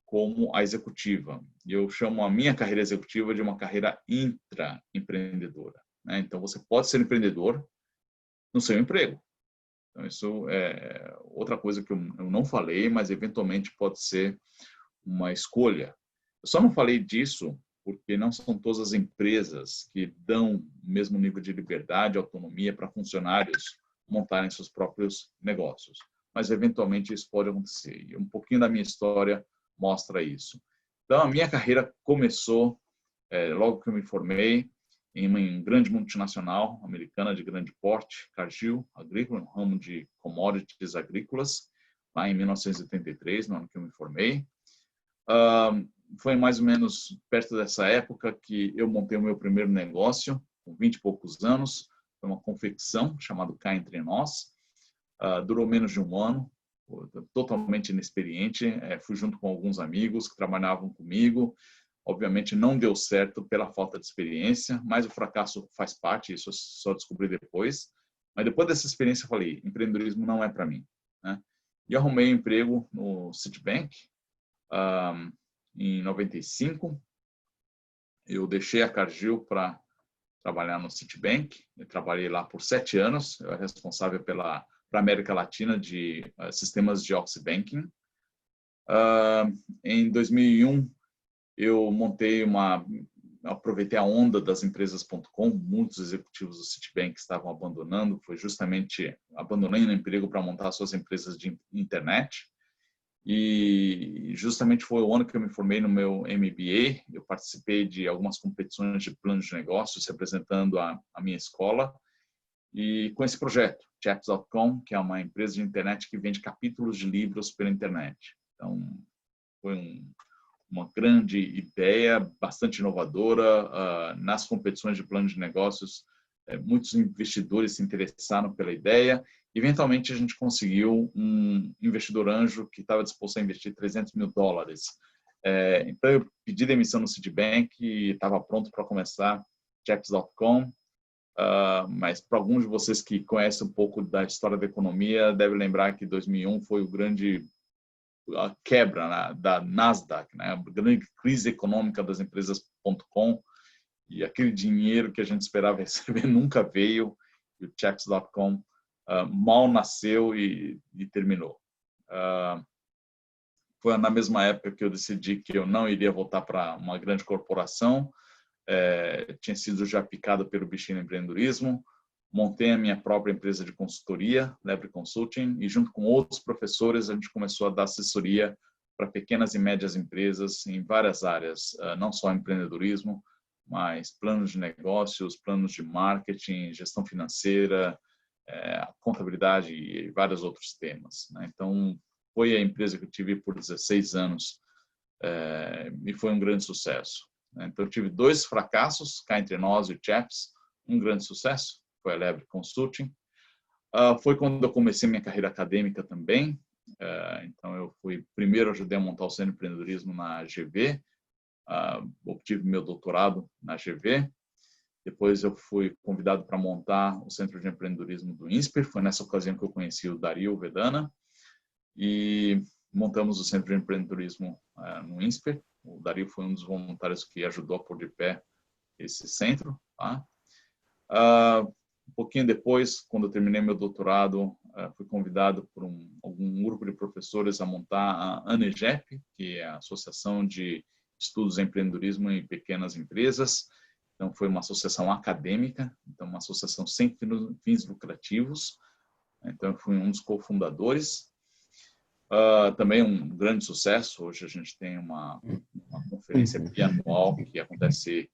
como a executiva. E eu chamo a minha carreira executiva de uma carreira intraempreendedora, né? Então, você pode ser empreendedor no seu emprego. Então, isso é outra coisa que eu não falei, mas eventualmente pode ser uma escolha. Eu só não falei disso porque não são todas as empresas que dão o mesmo nível de liberdade e autonomia para funcionários montarem seus próprios negócios. Mas, eventualmente, isso pode acontecer. E um pouquinho da minha história mostra isso. Então, a minha carreira começou logo que eu me formei em uma grande multinacional americana de grande porte, Cargill Agrícola, no ramo de commodities agrícolas, lá em 1983, no ano que eu me formei. Foi mais ou menos perto dessa época que eu montei o meu primeiro negócio, com 20 e poucos anos. Foi uma confecção chamada Cá Entre Nós. Durou menos de um ano, totalmente inexperiente. Fui junto com alguns amigos que trabalhavam comigo. Obviamente não deu certo pela falta de experiência, mas o fracasso faz parte, isso eu só descobri depois. Mas depois dessa experiência eu falei, empreendedorismo não é para mim, né? E arrumei um emprego no Citibank, em 95. Eu deixei a Cargill para trabalhar no Citibank. Eu trabalhei lá por 7 anos. Eu era responsável para a América Latina de sistemas de Oxy Banking. Em 2001, eu aproveitei a onda das empresas.com. Muitos executivos do Citibank estavam abandonando. Foi justamente abandonando o emprego para montar suas empresas de internet. E justamente foi o ano que eu me formei no meu MBA. Eu participei de algumas competições de planos de negócios representando a minha escola. E com esse projeto, Chaps.com, que é uma empresa de internet que vende capítulos de livros pela internet. Então, foi uma grande ideia, bastante inovadora. Nas competições de planos de negócios, muitos investidores se interessaram pela ideia. Eventualmente, a gente conseguiu um investidor anjo que estava disposto a investir $300 mil. Então, eu pedi demissão no Citibank e estava pronto para começar Chaps.com. Mas para alguns de vocês que conhecem um pouco da história da economia, devem lembrar que 2001 foi a quebra, né, da Nasdaq, né, a grande crise econômica das empresas.com, e aquele dinheiro que a gente esperava receber nunca veio, e o Chaps.com mal nasceu e terminou. Foi na mesma época que eu decidi que eu não iria voltar para uma grande corporação. Tinha sido já picado pelo bichinho do empreendedorismo. Montei a minha própria empresa de consultoria, Lebre Consulting, e junto com outros professores a gente começou a dar assessoria para pequenas e médias empresas em várias áreas, não só empreendedorismo, mas planos de negócios, planos de marketing, gestão financeira, contabilidade e vários outros temas, né? Então, foi a empresa que eu tive por 16 anos e foi um grande sucesso, né? Então, eu tive 2 fracassos, cá entre nós e o Chaps, um grande sucesso, foi a Lebre Consulting. Foi quando eu comecei minha carreira acadêmica também. Então, eu primeiro ajudei a montar o Centro de Empreendedorismo na GV, obtive meu doutorado na GV. Depois eu fui convidado para montar o Centro de Empreendedorismo do INSPER. Foi nessa ocasião que eu conheci o Dario Vedana e montamos o Centro de Empreendedorismo no INSPER. O Dario foi um dos voluntários que ajudou a pôr de pé esse centro, tá? Um pouquinho depois, quando eu terminei meu doutorado, fui convidado por algum grupo de professores a montar a ANEGEP, que é a Associação de Estudos em Empreendedorismo em Pequenas Empresas. Então, foi uma associação acadêmica, então uma associação sem fins lucrativos. Então, eu fui um dos cofundadores. Também um grande sucesso. Hoje a gente tem uma conferência bianual que acontece,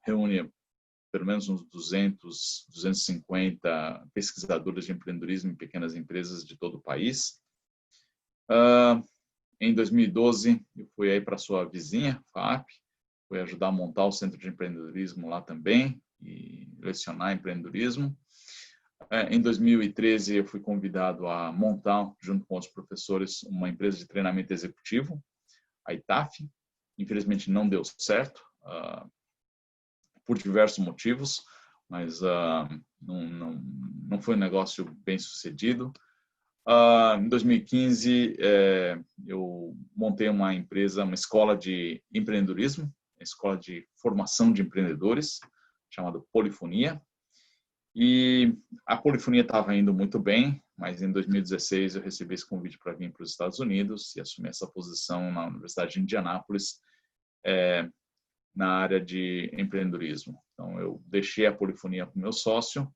reúne pelo menos uns 200, 250 pesquisadores de empreendedorismo em pequenas empresas de todo o país. Em 2012, eu fui aí para sua vizinha, FAP, fui ajudar a montar o Centro de Empreendedorismo lá também e lecionar empreendedorismo. Em 2013, eu fui convidado a montar, junto com outros professores, uma empresa de treinamento executivo, a ITAF. Infelizmente, não deu certo, por diversos motivos, mas não foi um negócio bem sucedido. Em 2015, eu montei uma empresa, uma escola de empreendedorismo, uma escola de formação de empreendedores, chamada Polifonia. E a Polifonia estava indo muito bem, mas em 2016 eu recebi esse convite para vir para os Estados Unidos e assumir essa posição na Universidade de Indianápolis, na área de empreendedorismo. Então, eu deixei a Polifonia com meu sócio,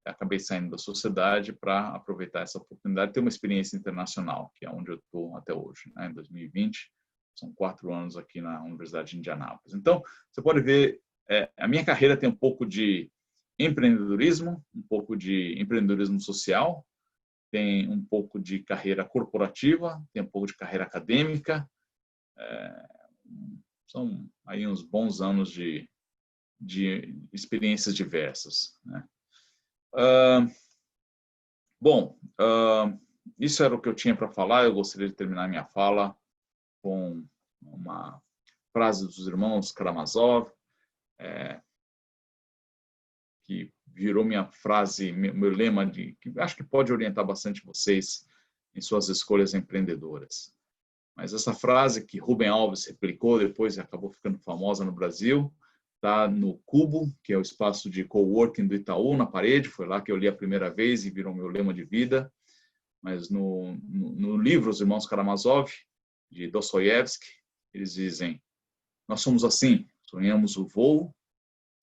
acabei saindo da sociedade para aproveitar essa oportunidade de ter uma experiência internacional, que é onde eu estou até hoje, né? Em 2020, são 4 anos aqui na Universidade de Indianápolis. Então, você pode ver, a minha carreira tem um pouco de empreendedorismo, um pouco de empreendedorismo social, tem um pouco de carreira corporativa, tem um pouco de carreira acadêmica. São aí uns bons anos de experiências diversas, né? Bom, isso era o que eu tinha para falar. Eu gostaria de terminar minha fala com uma frase dos irmãos Karamazov, que virou minha frase, meu lema, que acho que pode orientar bastante vocês em suas escolhas empreendedoras. Mas essa frase que Rubem Alves replicou depois e acabou ficando famosa no Brasil, está no Cubo, que é o espaço de coworking do Itaú, na parede. Foi lá que eu li a primeira vez e virou meu lema de vida. Mas no livro Os Irmãos Karamazov, de Dostoiévski, eles dizem: nós somos assim, sonhamos o voo,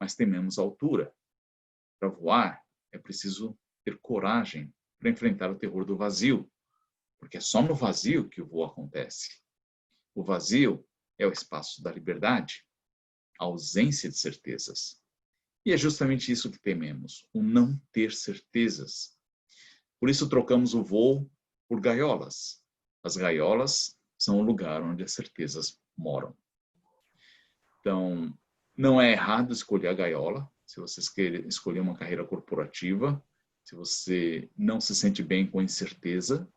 mas tememos a altura. Para voar, é preciso ter coragem para enfrentar o terror do vazio, porque é só no vazio que o voo acontece. O vazio é o espaço da liberdade, a ausência de certezas. E é justamente isso que tememos, o não ter certezas. Por isso trocamos o voo por gaiolas. As gaiolas são o lugar onde as certezas moram. Então, não é errado escolher a gaiola, se você quer escolher uma carreira corporativa, se você não se sente bem com incerteza,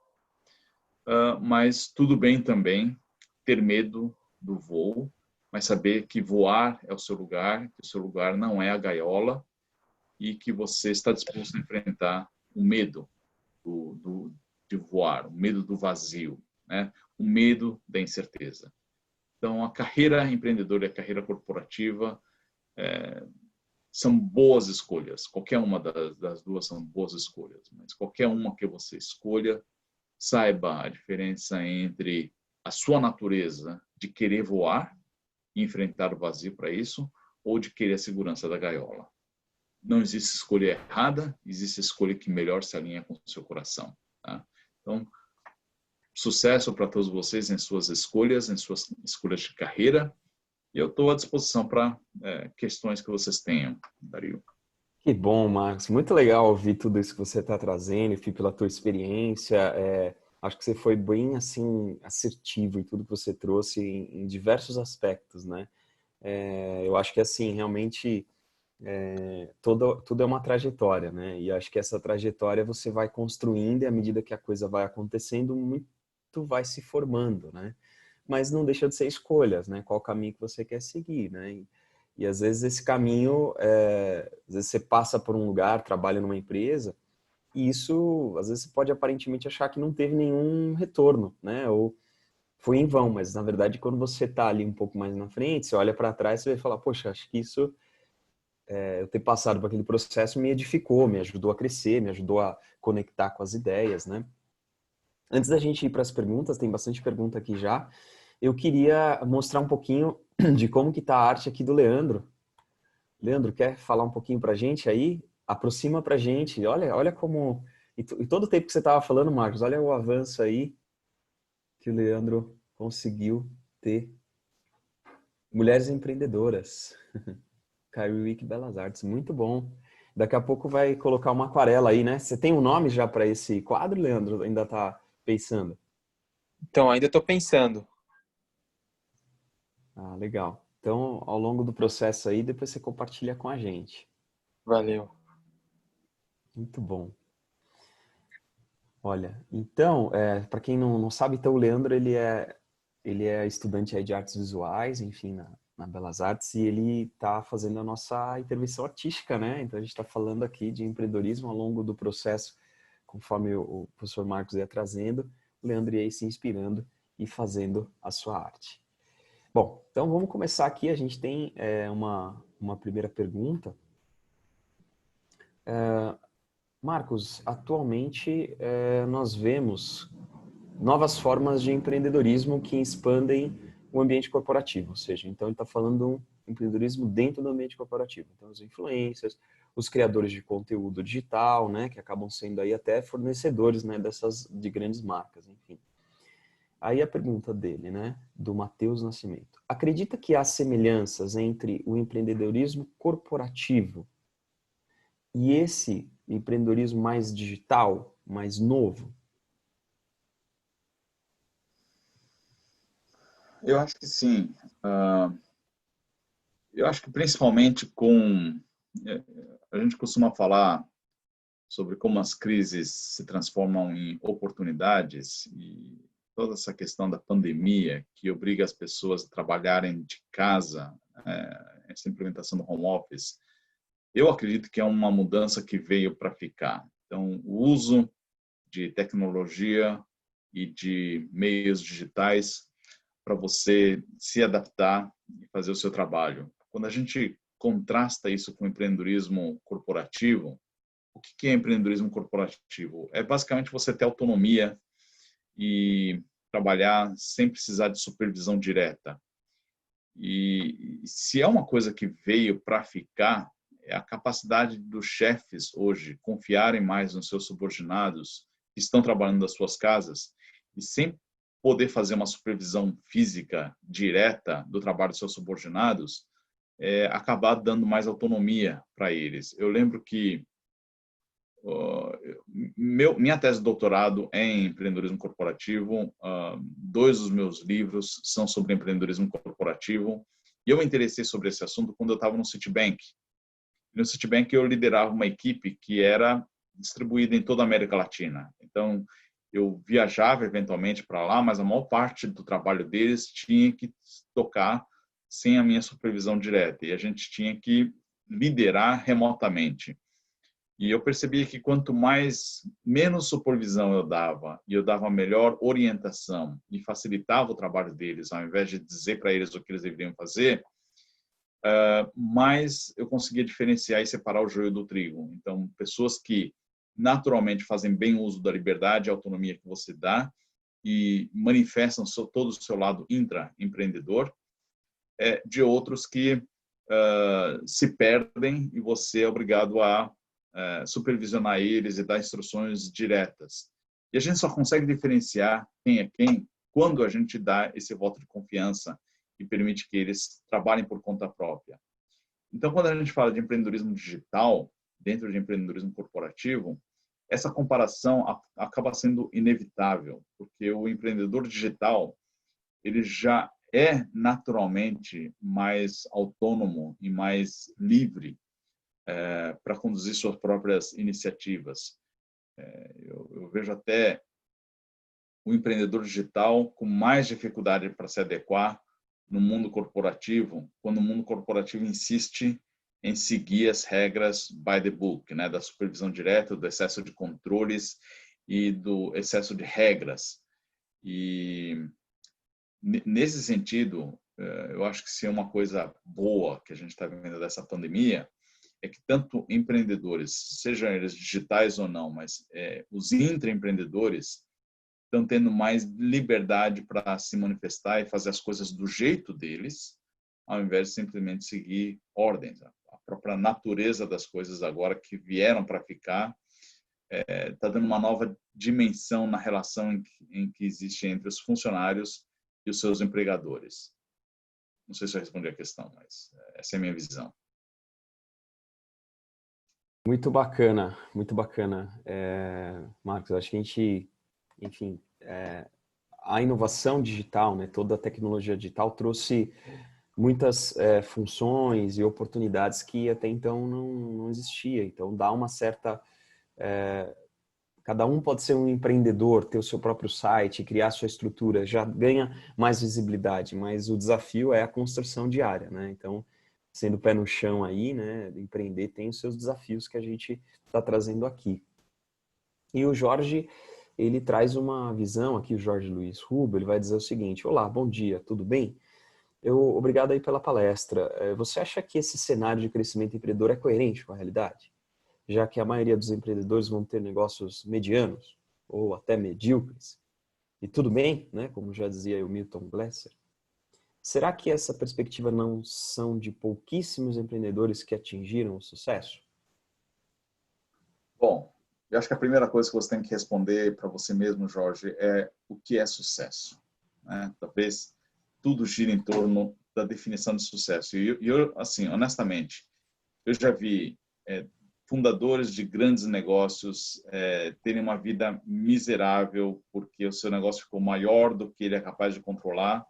mas tudo bem também ter medo do voo, mas saber que voar é o seu lugar, que o seu lugar não é a gaiola e que você está disposto a enfrentar o medo de voar, o medo do vazio, né? O medo da incerteza. Então, a carreira empreendedora e a carreira corporativa são boas escolhas. Qualquer uma das duas são boas escolhas, mas qualquer uma que você escolha, saiba a diferença entre a sua natureza de querer voar e enfrentar o vazio para isso, ou de querer a segurança da gaiola. Não existe escolha errada, existe escolha que melhor se alinha com o seu coração. Tá? Então, sucesso para todos vocês em suas escolhas de carreira. E eu estou à disposição para questões que vocês tenham, Dario. Que bom, Marcos. Muito legal ouvir tudo isso que você está trazendo, e pela tua experiência. Acho que você foi bem assim assertivo em tudo que você trouxe em diversos aspectos, né? Eu acho que assim realmente tudo é uma trajetória, né? E acho que essa trajetória você vai construindo e à medida que a coisa vai acontecendo, muito vai se formando, né? Mas não deixa de ser escolhas, né? Qual caminho que você quer seguir, né? E às vezes esse caminho, às vezes você passa por um lugar, trabalha numa empresa, e isso, às vezes você pode aparentemente achar que não teve nenhum retorno, né? Ou foi em vão, mas na verdade quando você está ali um pouco mais na frente, você olha para trás e vai falar, poxa, acho que isso eu ter passado por aquele processo me edificou, me ajudou a crescer, me ajudou a conectar com as ideias, né? Antes da gente ir para as perguntas, tem bastante pergunta aqui já. Eu queria mostrar um pouquinho de como que tá a arte aqui do Leandro. Leandro, quer falar um pouquinho para a gente aí? Aproxima para a gente. Olha como... E todo o tempo que você estava falando, Marcos, olha o avanço aí que o Leandro conseguiu ter. Mulheres empreendedoras. Carewick Belas Artes, muito bom. Daqui a pouco vai colocar uma aquarela aí, né? Você tem um nome já para esse quadro, Leandro? Ainda tá pensando? Então, ainda estou pensando. Ah, legal. Então, ao longo do processo aí, depois você compartilha com a gente. Valeu. Muito bom. Olha, então, para quem não sabe, então o Leandro, ele é estudante aí de artes visuais, enfim, na Belas Artes, e ele está fazendo a nossa intervenção artística, né? Então, a gente está falando aqui de empreendedorismo ao longo do processo, conforme o professor Marcos ia trazendo, o Leandro ia se inspirando e fazendo a sua arte. Bom, então vamos começar aqui. A gente tem uma primeira pergunta. Marcos, atualmente nós vemos novas formas de empreendedorismo que expandem o ambiente corporativo, ou seja, então ele está falando um empreendedorismo dentro do ambiente corporativo. Então, os influencers, os criadores de conteúdo digital, né, que acabam sendo aí até fornecedores, né, de grandes marcas, enfim. Aí a pergunta dele, né, do Matheus Nascimento. Acredita que há semelhanças entre o empreendedorismo corporativo e esse empreendedorismo mais digital, mais novo? Eu acho que sim. Eu acho que principalmente a gente costuma falar sobre como as crises se transformam em oportunidades e toda essa questão da pandemia que obriga as pessoas a trabalharem de casa, essa implementação do home office, eu acredito que é uma mudança que veio para ficar. Então, o uso de tecnologia e de meios digitais para você se adaptar e fazer o seu trabalho. Quando a gente contrasta isso com o empreendedorismo corporativo, o que é empreendedorismo corporativo? É basicamente você ter autonomia e trabalhar sem precisar de supervisão direta. E se é uma coisa que veio para ficar, é a capacidade dos chefes hoje confiarem mais nos seus subordinados que estão trabalhando das suas casas e sem poder fazer uma supervisão física direta do trabalho dos seus subordinados, acabar dando mais autonomia para eles. Eu lembro que minha tese de doutorado é em empreendedorismo corporativo. 2 dos meus livros são sobre empreendedorismo corporativo. E eu me interessei sobre esse assunto quando eu estava no Citibank. No Citibank eu liderava uma equipe que era distribuída em toda a América Latina. Então, eu viajava eventualmente para lá, mas a maior parte do trabalho deles tinha que tocar sem a minha supervisão direta. E a gente tinha que liderar remotamente. E eu percebi que quanto menos supervisão eu dava, e eu dava melhor orientação e facilitava o trabalho deles, ao invés de dizer para eles o que eles deveriam fazer, mais eu conseguia diferenciar e separar o joio do trigo. Então, pessoas que naturalmente fazem bem uso da liberdade e autonomia que você dá, e manifestam todo o seu lado intraempreendedor, de outros que se perdem e você é obrigado a supervisionar eles e dar instruções diretas. E a gente só consegue diferenciar quem é quem quando a gente dá esse voto de confiança e permite que eles trabalhem por conta própria. Então, quando a gente fala de empreendedorismo digital, dentro de empreendedorismo corporativo, essa comparação acaba sendo inevitável, porque o empreendedor digital, ele já é naturalmente mais autônomo e mais livre para conduzir suas próprias iniciativas. Eu vejo até o empreendedor digital com mais dificuldade para se adequar no mundo corporativo, quando o mundo corporativo insiste em seguir as regras by the book, né, da supervisão direta, do excesso de controles e do excesso de regras. E nesse sentido, eu acho que se é uma coisa boa que a gente está vendo dessa pandemia, é que tanto empreendedores, sejam eles digitais ou não, mas os intraempreendedores estão tendo mais liberdade para se manifestar e fazer as coisas do jeito deles, ao invés de simplesmente seguir ordens. A própria natureza das coisas agora que vieram para ficar está dando uma nova dimensão na relação em que existe entre os funcionários e os seus empregadores. Não sei se eu respondi a questão, mas essa é a minha visão. Muito bacana, muito bacana. Marcos, acho que a gente, enfim, a inovação digital, né, toda a tecnologia digital trouxe muitas funções e oportunidades que até então não existia. Então, dá uma certa... cada um pode ser um empreendedor, ter o seu próprio site, criar sua estrutura, já ganha mais visibilidade, mas o desafio é a construção diária, né? Então, sendo pé no chão aí, né, empreender tem os seus desafios que a gente está trazendo aqui. E o Jorge, ele traz uma visão aqui, o Jorge Luiz Rubo, ele vai dizer o seguinte: olá, bom dia, tudo bem? Obrigado aí pela palestra. Você acha que esse cenário de crescimento empreendedor é coerente com a realidade? Já que a maioria dos empreendedores vão ter negócios medianos ou até medíocres. E tudo bem, né? Como já dizia o Milton Glasser. Será que essa perspectiva não são de pouquíssimos empreendedores que atingiram o sucesso? Bom, eu acho que a primeira coisa que você tem que responder para você mesmo, Jorge, é o que é sucesso, né? Talvez tudo gira em torno da definição de sucesso. E eu, assim, honestamente, eu já vi fundadores de grandes negócios terem uma vida miserável porque o seu negócio ficou maior do que ele é capaz de controlar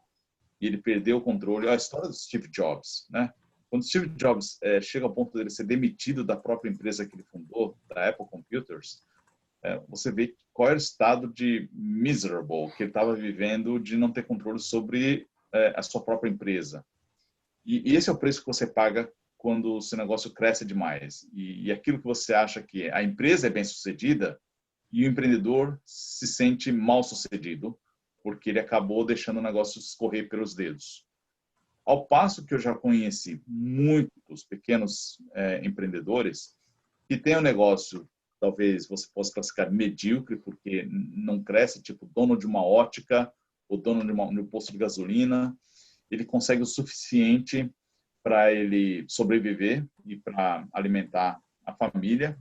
e ele perdeu o controle. A história do Steve Jobs, né? Quando Steve Jobs chega ao ponto de ele ser demitido da própria empresa que ele fundou, da Apple Computers, você vê qual era o estado de miserable que ele estava vivendo de não ter controle sobre a sua própria empresa. E esse é o preço que você paga quando o seu negócio cresce demais. E aquilo que você acha que a empresa é bem-sucedida e o empreendedor se sente mal-sucedido porque ele acabou deixando o negócio escorrer pelos dedos. Ao passo que eu já conheci muitos pequenos empreendedores que têm um negócio, talvez você possa classificar medíocre, porque não cresce, tipo dono de uma ótica ou dono de um posto de gasolina, ele consegue o suficiente para ele sobreviver e para alimentar a família,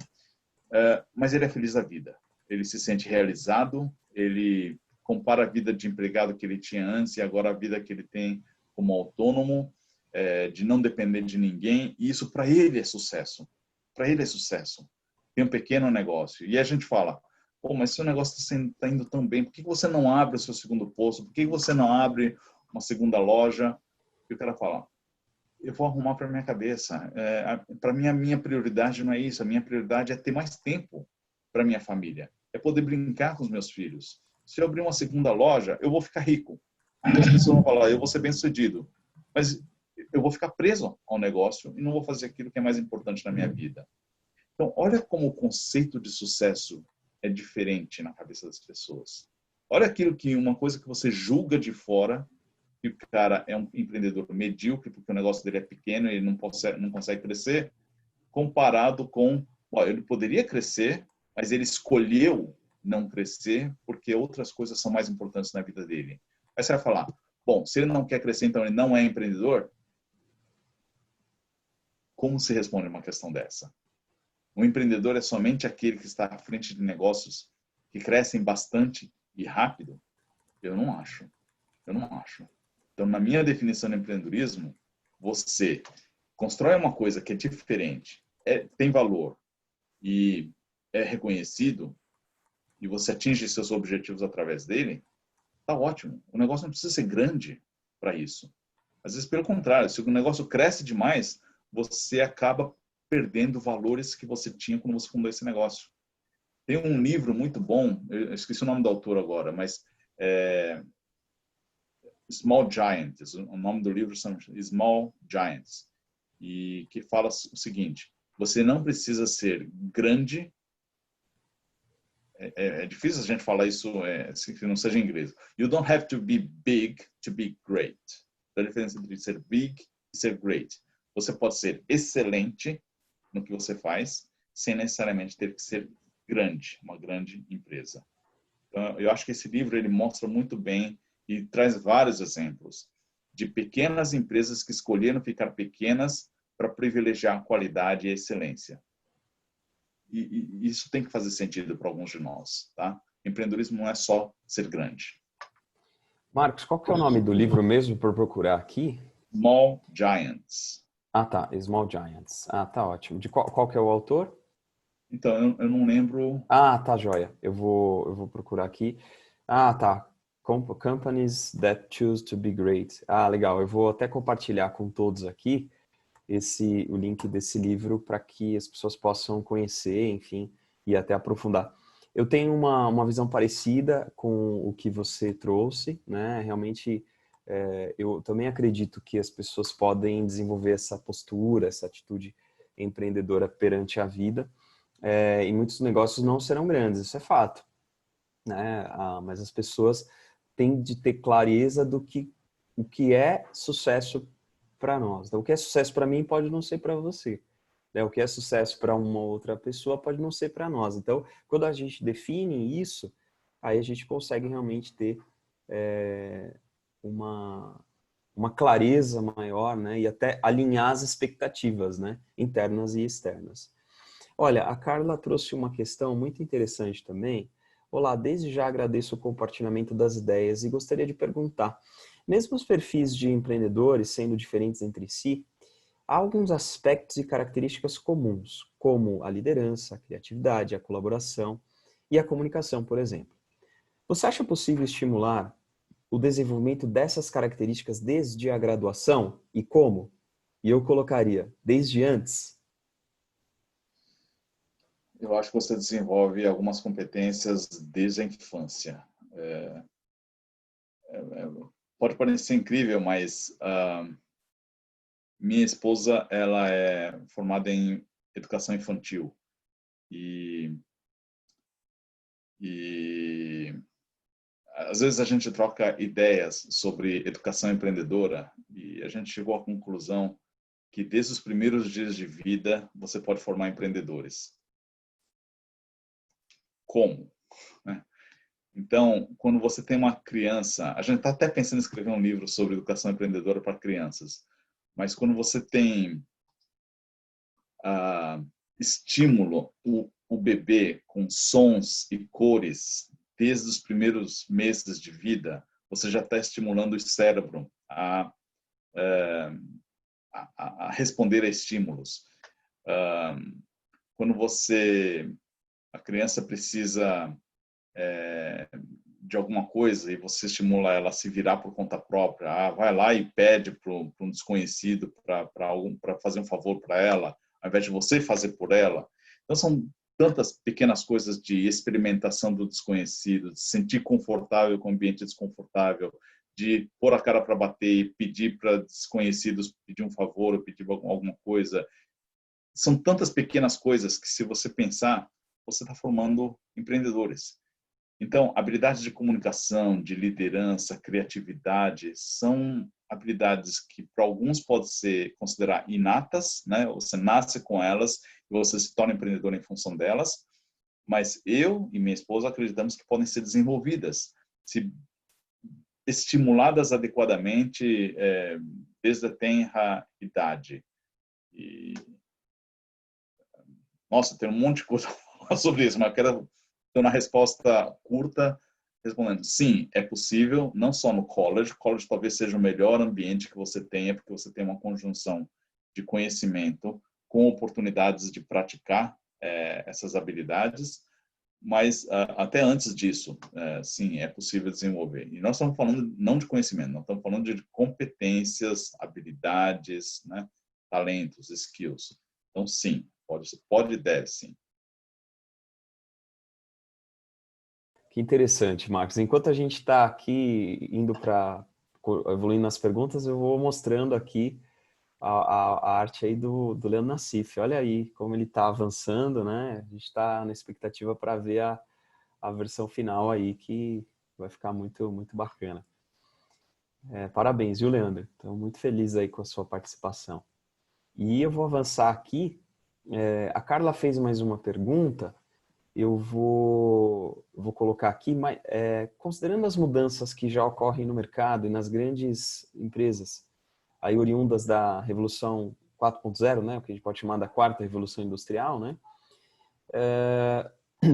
mas ele é feliz da vida. Ele se sente realizado, ele compara a vida de empregado que ele tinha antes e agora a vida que ele tem como autônomo, de não depender de ninguém, e isso para ele é sucesso. Para ele é sucesso. Tem um pequeno negócio. E a gente fala, pô, mas seu negócio está indo tão bem, por que você não abre o seu segundo posto? Por que você não abre uma segunda loja? E o cara fala, eu vou arrumar para minha cabeça. Para mim, a minha prioridade não é isso. A minha prioridade é ter mais tempo para minha família. É poder brincar com os meus filhos. Se eu abrir uma segunda loja, eu vou ficar rico. E as pessoas vão falar, eu vou ser bem-sucedido. Mas eu vou ficar preso ao negócio e não vou fazer aquilo que é mais importante na minha vida. Então, olha como o conceito de sucesso é diferente na cabeça das pessoas. Olha aquilo que uma coisa que você julga de fora, que o cara é um empreendedor medíocre porque o negócio dele é pequeno e ele não consegue crescer, comparado com, ele poderia crescer, mas ele escolheu não crescer porque outras coisas são mais importantes na vida dele. Aí você vai falar, bom, se ele não quer crescer, então ele não é empreendedor? Como se responde uma questão dessa? Um empreendedor é somente aquele que está à frente de negócios que crescem bastante e rápido? Eu não acho. Eu não acho. Então, na minha definição de empreendedorismo, você constrói uma coisa que é diferente, tem valor e é reconhecido, e você atinge seus objetivos através dele, tá ótimo. O negócio não precisa ser grande para isso. Às vezes, pelo contrário, se o negócio cresce demais, você acaba perdendo valores que você tinha quando você fundou esse negócio. Tem um livro muito bom, eu esqueci o nome do autor agora, mas Small Giants, o nome do livro são Small Giants, e que fala o seguinte, você não precisa ser grande, é difícil a gente falar isso se não seja em inglês. You don't have to be big to be great. A diferença entre ser big e ser great. Você pode ser excelente no que você faz, sem necessariamente ter que ser grande, uma grande empresa. Então, eu acho que esse livro ele mostra muito bem e traz vários exemplos de pequenas empresas que escolheram ficar pequenas para privilegiar a qualidade e a excelência. E isso tem que fazer sentido para alguns de nós, tá? Empreendedorismo não é só ser grande. Marcos, qual que é o nome do livro mesmo por procurar aqui? Small Giants. Ah, tá. Small Giants. Ah, tá ótimo. De qual que é o autor? Então, eu não lembro... Ah, tá, joia. Eu vou procurar aqui. Ah, tá. Companies that choose to be great. Ah, legal. Eu vou até compartilhar com todos aqui o link desse livro para que as pessoas possam conhecer, enfim, e até aprofundar. Eu tenho uma visão parecida com o que você trouxe, né? Realmente, eu também acredito que as pessoas podem desenvolver essa postura, essa atitude empreendedora perante a vida, e muitos negócios não serão grandes, isso é fato, né? Mas as pessoas têm de ter clareza do que o que é sucesso para nós. Então, o que é sucesso para mim pode não ser para você. Né? O que é sucesso para uma outra pessoa pode não ser para nós. Então, quando a gente define isso, aí a gente consegue realmente ter uma clareza maior, né? E até alinhar as expectativas, né? Internas e externas. Olha, a Carla trouxe uma questão muito interessante também. Olá, desde já agradeço o compartilhamento das ideias e gostaria de perguntar, mesmo os perfis de empreendedores sendo diferentes entre si, há alguns aspectos e características comuns, como a liderança, a criatividade, a colaboração e a comunicação, por exemplo. Você acha possível estimular o desenvolvimento dessas características desde a graduação e como? E eu colocaria, desde antes. Eu acho que você desenvolve algumas competências desde a infância. Pode parecer incrível, mas minha esposa ela é formada em educação infantil e às vezes a gente troca ideias sobre educação empreendedora e a gente chegou à conclusão que desde os primeiros dias de vida você pode formar empreendedores. Como? Né? Então, quando você tem uma criança, a gente está até pensando em escrever um livro sobre educação empreendedora para crianças, mas quando você tem estímulo, o bebê com sons e cores desde os primeiros meses de vida, você já está estimulando o cérebro a responder a estímulos. Quando a criança precisa de alguma coisa e você estimula ela a se virar por conta própria, vai lá e pede para um desconhecido para fazer um favor para ela, ao invés de você fazer por ela. Então são tantas pequenas coisas de experimentação do desconhecido, de se sentir confortável com o ambiente desconfortável, de pôr a cara para bater e pedir para desconhecidos pedir um favor ou pedir alguma coisa. São tantas pequenas coisas que, se você pensar, você está formando empreendedores. Então, habilidades de comunicação, de liderança, criatividade, são habilidades que para alguns pode ser considerar inatas, né? Você nasce com elas e você se torna empreendedor em função delas. mas eu e minha esposa acreditamos que podem ser desenvolvidas, se estimuladas adequadamente desde a tenra idade. E, nossa, tem um monte de coisa para falar sobre isso, mas eu quero ter uma resposta curta, respondendo, sim, é possível, não só no college. College talvez seja o melhor ambiente que você tenha, porque você tem uma conjunção de conhecimento com oportunidades de praticar essas habilidades, mas até antes disso, sim, é possível desenvolver. E nós estamos falando não de conhecimento, nós estamos falando de competências, habilidades, né, talentos, skills. Então, sim, pode e deve, sim. Que interessante, Marcos. Enquanto a gente está aqui indo para evoluindo nas perguntas, eu vou mostrando aqui a arte aí do Leandro Nassif. Olha aí como ele está avançando, né? A gente está na expectativa para ver a versão final aí, que vai ficar muito, muito bacana. Parabéns, viu, Leandro? Estou muito feliz aí com a sua participação. E eu vou avançar aqui. A Carla fez mais uma pergunta. Eu vou colocar aqui, considerando as mudanças que já ocorrem no mercado e nas grandes empresas, aí oriundas da Revolução 4.0, né, o que a gente pode chamar da quarta Revolução Industrial, né,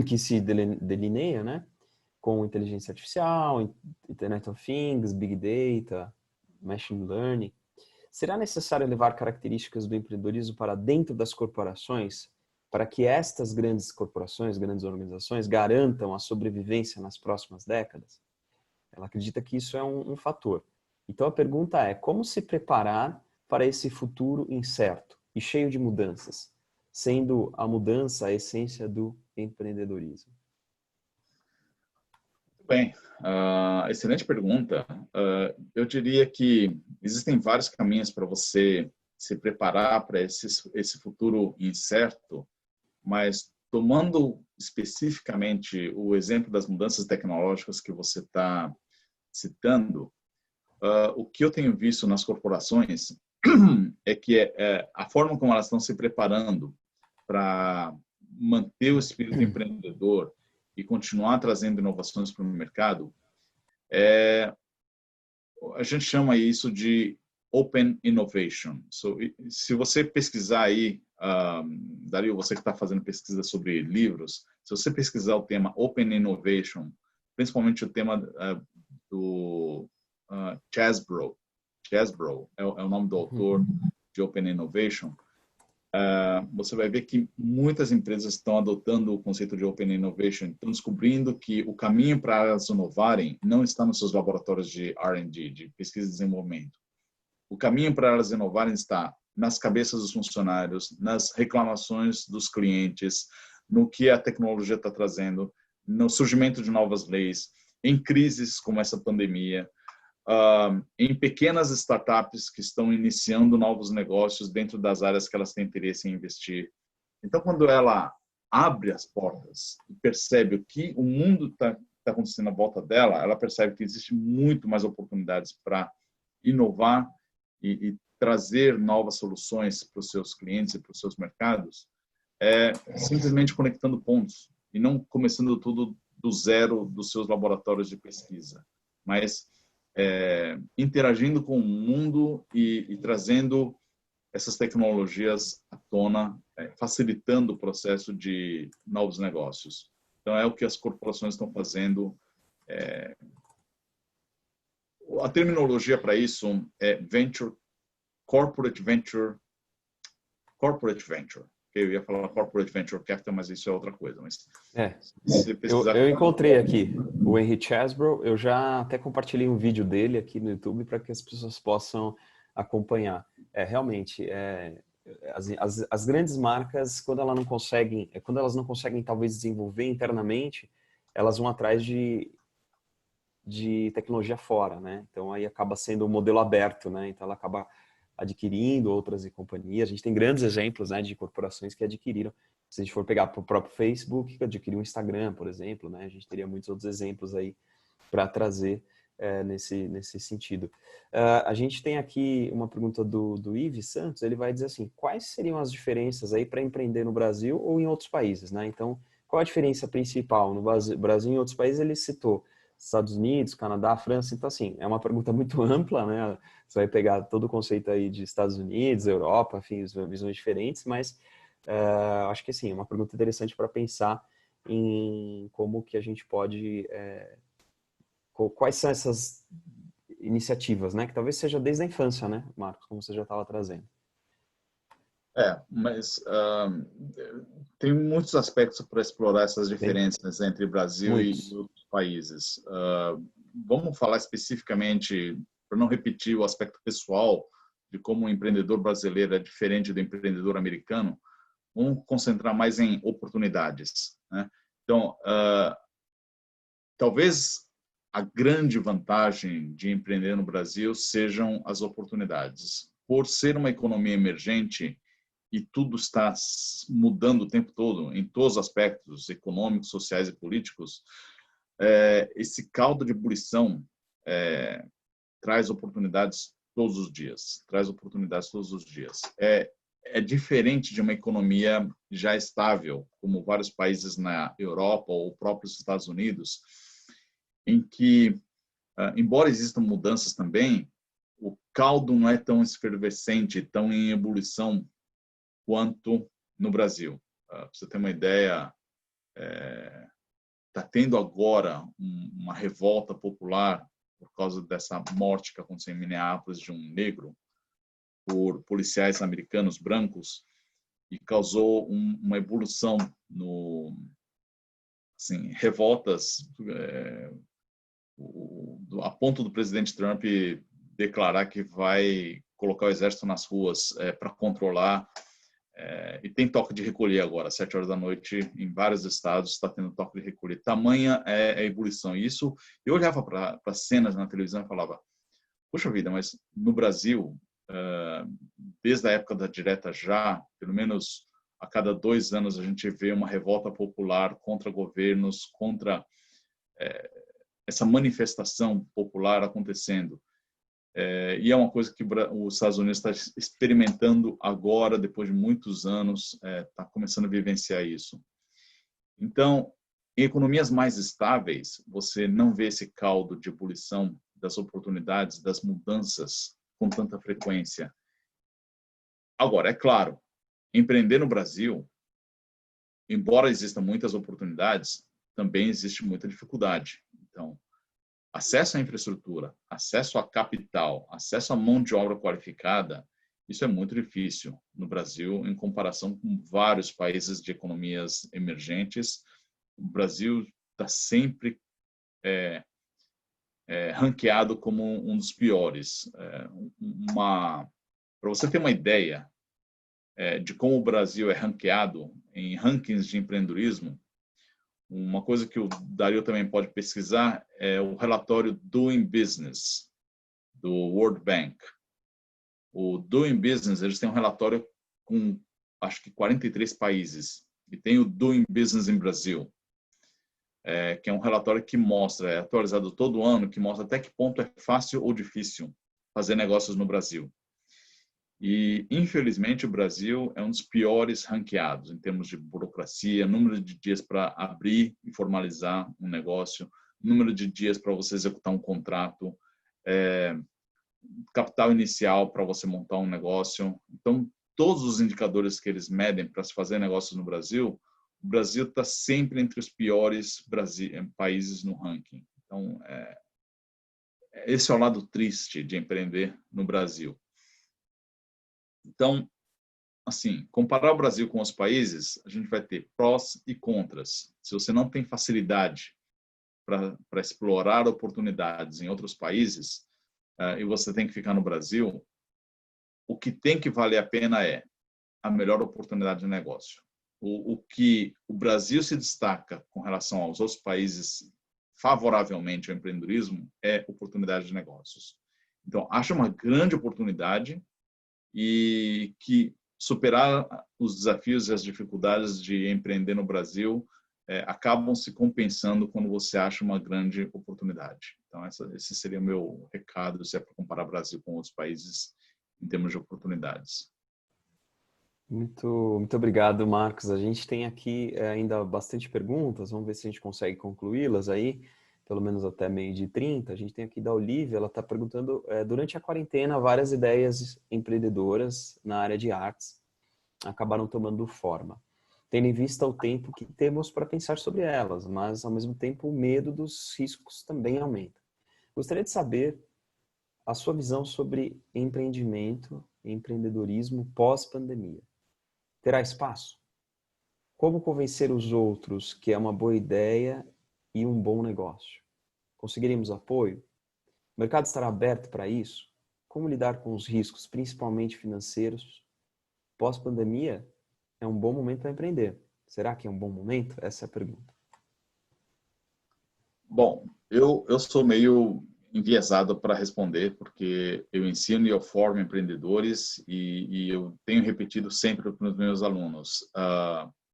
que se delineia, né, com inteligência artificial, Internet of Things, Big Data, Machine Learning. Será necessário levar características do empreendedorismo para dentro das corporações para que estas grandes corporações, grandes organizações, garantam a sobrevivência nas próximas décadas? Ela acredita que isso é um fator. Então a pergunta é, como se preparar para esse futuro incerto e cheio de mudanças, sendo a mudança a essência do empreendedorismo? Bem, excelente pergunta. Eu diria que existem vários caminhos para você se preparar para esse futuro incerto, mas tomando especificamente o exemplo das mudanças tecnológicas que você está citando, o que eu tenho visto nas corporações é que a forma como elas estão se preparando para manter o espírito empreendedor e continuar trazendo inovações para o mercado, a gente chama isso de Open Innovation. Se você pesquisar aí, Dario, você que está fazendo pesquisa sobre livros, se você pesquisar o tema Open Innovation, principalmente o tema do Chesbrough é o nome do autor de Open Innovation, você vai ver que muitas empresas estão adotando o conceito de Open Innovation, estão descobrindo que o caminho para elas inovarem não está nos seus laboratórios de R&D, de pesquisa e desenvolvimento. O caminho para elas inovarem está nas cabeças dos funcionários, nas reclamações dos clientes, no que a tecnologia está trazendo, no surgimento de novas leis, em crises como essa pandemia, em pequenas startups que estão iniciando novos negócios dentro das áreas que elas têm interesse em investir. Então, quando ela abre as portas e percebe o que o mundo está acontecendo à volta dela, ela percebe que existe muito mais oportunidades para inovar e trazer novas soluções para os seus clientes e para os seus mercados, simplesmente conectando pontos e não começando tudo do zero dos seus laboratórios de pesquisa, mas interagindo com o mundo e trazendo essas tecnologias à tona, facilitando o processo de novos negócios. Então, é o que as corporações estão fazendo. A terminologia para isso é corporate venture. Eu ia falar corporate venture capital, mas isso é outra coisa. Mas eu encontrei aqui o Henry Chesbrough. Eu já até compartilhei um vídeo dele aqui no YouTube para que as pessoas possam acompanhar. Realmente, as grandes marcas, quando elas não conseguem talvez desenvolver internamente, elas vão atrás de tecnologia fora, né? Então aí acaba sendo um modelo aberto, né? Então ela acaba adquirindo outras companhias. A gente tem grandes exemplos, né, de corporações que adquiriram. Se a gente for pegar para o próprio Facebook, que adquiriu o Instagram, por exemplo, né? A gente teria muitos outros exemplos aí para trazer nesse sentido. A gente tem aqui uma pergunta do Ives Santos. Ele vai dizer assim: quais seriam as diferenças aí para empreender no Brasil ou em outros países, né? Então, qual a diferença principal? No Brasil e em outros países ele citou Estados Unidos, Canadá, França, então assim, é uma pergunta muito ampla, né? Você vai pegar todo o conceito aí de Estados Unidos, Europa, enfim, visões diferentes, mas acho que assim, é uma pergunta interessante para pensar em como que a gente pode, quais são essas iniciativas, né? Que talvez seja desde a infância, né, Marcos, como você já estava trazendo. Mas tem muitos aspectos para explorar essas Tem diferenças entre Brasil e muitos. outros países. Vamos falar especificamente, para não repetir o aspecto pessoal de como o empreendedor brasileiro é diferente do empreendedor americano, vamos concentrar mais em oportunidades, né? Então, talvez a grande vantagem de empreender no Brasil sejam as oportunidades. Por ser uma economia emergente, e tudo está mudando o tempo todo, em todos os aspectos econômicos, sociais e políticos, esse caldo de ebulição traz oportunidades todos os dias, traz oportunidades todos os dias. É diferente de uma economia já estável, como vários países na Europa ou próprios Estados Unidos, em que, embora existam mudanças também, o caldo não é tão efervescente, tão em ebulição quanto no Brasil. Para você ter uma ideia, está tendo agora uma revolta popular por causa dessa morte que aconteceu em Minneapolis de um negro por policiais americanos brancos e causou uma evolução no, assim, revoltas a ponto do presidente Trump declarar que vai colocar o exército nas ruas para controlar. E tem toque de recolher agora, às 7 horas da noite, em vários estados está tendo toque de recolher. Tamanha é a ebulição. E isso, eu olhava para cenas na televisão e falava, poxa vida, mas no Brasil, desde a época da direta já, pelo menos a cada 2 anos a gente vê uma revolta popular contra governos, contra essa manifestação popular acontecendo. E é uma coisa que os Estados Unidos está experimentando agora, depois de muitos anos, está começando a vivenciar isso. Então, em economias mais estáveis, você não vê esse caldo de ebulição das oportunidades, das mudanças com tanta frequência. Agora, é claro, empreender no Brasil, embora existam muitas oportunidades, também existe muita dificuldade. Então, acesso à infraestrutura, acesso a capital, acesso à mão de obra qualificada, isso é muito difícil no Brasil em comparação com vários países de economias emergentes. O Brasil está sempre ranqueado como um dos piores. Para você ter uma ideia de como o Brasil é ranqueado em rankings de empreendedorismo, uma coisa que o Dario também pode pesquisar é o relatório Doing Business, do World Bank. O Doing Business, eles têm um relatório com, acho que 43 países. E tem o Doing Business em Brasil, que é um relatório que mostra, é atualizado todo ano, que mostra até que ponto é fácil ou difícil fazer negócios no Brasil. E, infelizmente, o Brasil é um dos piores ranqueados em termos de burocracia, número de dias para abrir e formalizar um negócio, número de dias para você executar um contrato, capital inicial para você montar um negócio. Então, todos os indicadores que eles medem para se fazer negócios no Brasil, o Brasil está sempre entre os piores países no ranking. Então, esse é o lado triste de empreender no Brasil. Então, assim, comparar o Brasil com os países, a gente vai ter prós e contras. Se você não tem facilidade para explorar oportunidades em outros países, e você tem que ficar no Brasil, o que tem que valer a pena é a melhor oportunidade de negócio. O que o Brasil se destaca com relação aos outros países favoravelmente ao empreendedorismo é oportunidade de negócios. Então, acho uma grande oportunidade e que superar os desafios e as dificuldades de empreender no Brasil acabam se compensando quando você acha uma grande oportunidade. Então, esse seria o meu recado, se é para comparar o Brasil com outros países em termos de oportunidades. Muito obrigado, Marcos. A gente tem aqui ainda bastante perguntas, vamos ver se a gente consegue concluí-las aí, pelo menos até meio-dia e 30. A gente tem aqui da Olivia, ela está perguntando, durante a quarentena, várias ideias empreendedoras na área de artes acabaram tomando forma, tendo em vista o tempo que temos para pensar sobre elas, mas, ao mesmo tempo, o medo dos riscos também aumenta. Gostaria de saber a sua visão sobre empreendimento e empreendedorismo pós-pandemia. Terá espaço? Como convencer os outros que é uma boa ideia e um bom negócio? Conseguiremos apoio? O mercado estará aberto para isso? Como lidar com os riscos, principalmente financeiros? Pós-pandemia é um bom momento para empreender. Será que é um bom momento? Essa é a pergunta. Bom, eu sou meio enviesado para responder, porque eu ensino e eu formo empreendedores e eu tenho repetido sempre para os meus alunos,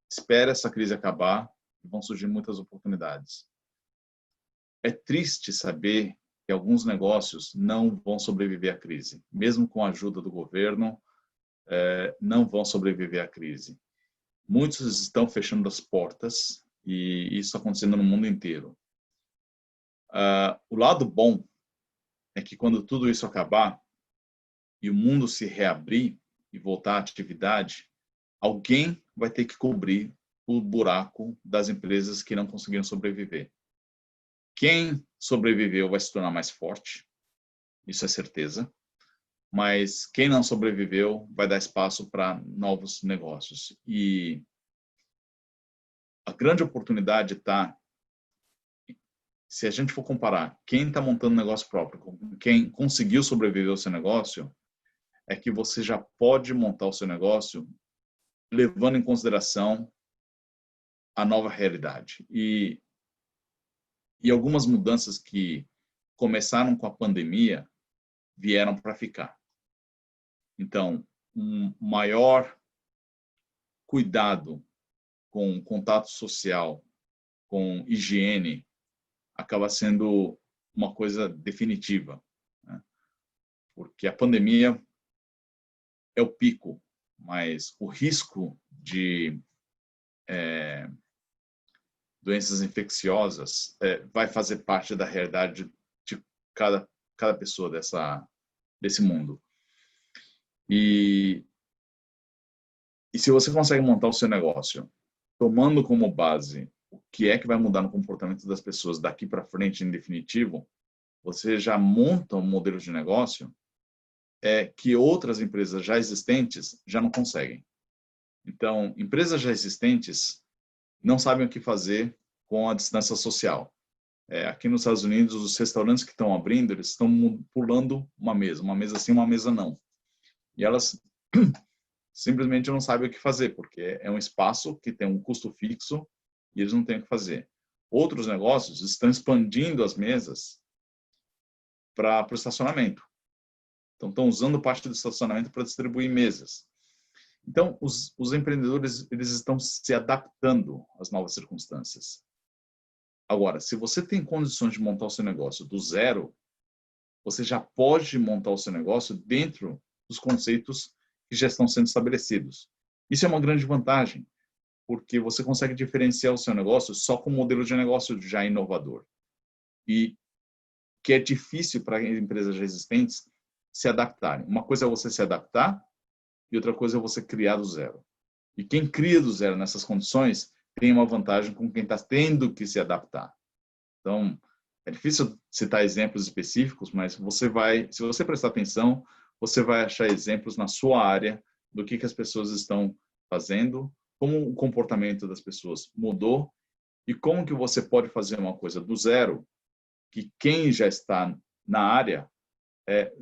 espera essa crise acabar e vão surgir muitas oportunidades. É triste saber que alguns negócios não vão sobreviver à crise, mesmo com a ajuda do governo, não vão sobreviver à crise. Muitos estão fechando as portas e isso acontecendo no mundo inteiro. O lado bom é que quando tudo isso acabar e o mundo se reabrir e voltar à atividade, alguém vai ter que cobrir o buraco das empresas que não conseguiram sobreviver. Quem sobreviveu vai se tornar mais forte, isso é certeza, mas quem não sobreviveu vai dar espaço para novos negócios. E a grande oportunidade está, se a gente for comparar quem está montando um negócio próprio com quem conseguiu sobreviver ao seu negócio, é que você já pode montar o seu negócio levando em consideração a nova realidade. E algumas mudanças que começaram com a pandemia vieram para ficar. Então, um maior cuidado com contato social, com higiene, acaba sendo uma coisa definitiva, né? Porque a pandemia é o pico, mas o risco de doenças infecciosas vai fazer parte da realidade de cada pessoa desse mundo. E se você consegue montar o seu negócio tomando como base o que é que vai mudar no comportamento das pessoas daqui para frente, em definitivo, você já monta um modelo de negócio que outras empresas já existentes já não conseguem. Então, empresas já existentes não sabem o que fazer com a distância social. Aqui nos Estados Unidos, os restaurantes que estão abrindo, eles estão pulando uma mesa sim, uma mesa não. E elas simplesmente não sabem o que fazer, porque é um espaço que tem um custo fixo e eles não têm o que fazer. Outros negócios estão expandindo as mesas para o estacionamento. Então, estão usando parte do estacionamento para distribuir mesas. Então, os empreendedores, eles estão se adaptando às novas circunstâncias. Agora, se você tem condições de montar o seu negócio do zero, você já pode montar o seu negócio dentro dos conceitos que já estão sendo estabelecidos. Isso é uma grande vantagem, porque você consegue diferenciar o seu negócio só com um modelo de negócio já inovador. E que é difícil para empresas já existentes se adaptarem. Uma coisa é você se adaptar e outra coisa é você criar do zero. E quem cria do zero nessas condições tem uma vantagem com quem está tendo que se adaptar. Então, é difícil citar exemplos específicos, mas se você prestar atenção, você vai achar exemplos na sua área do que as pessoas estão fazendo, como o comportamento das pessoas mudou e como que você pode fazer uma coisa do zero que quem já está na área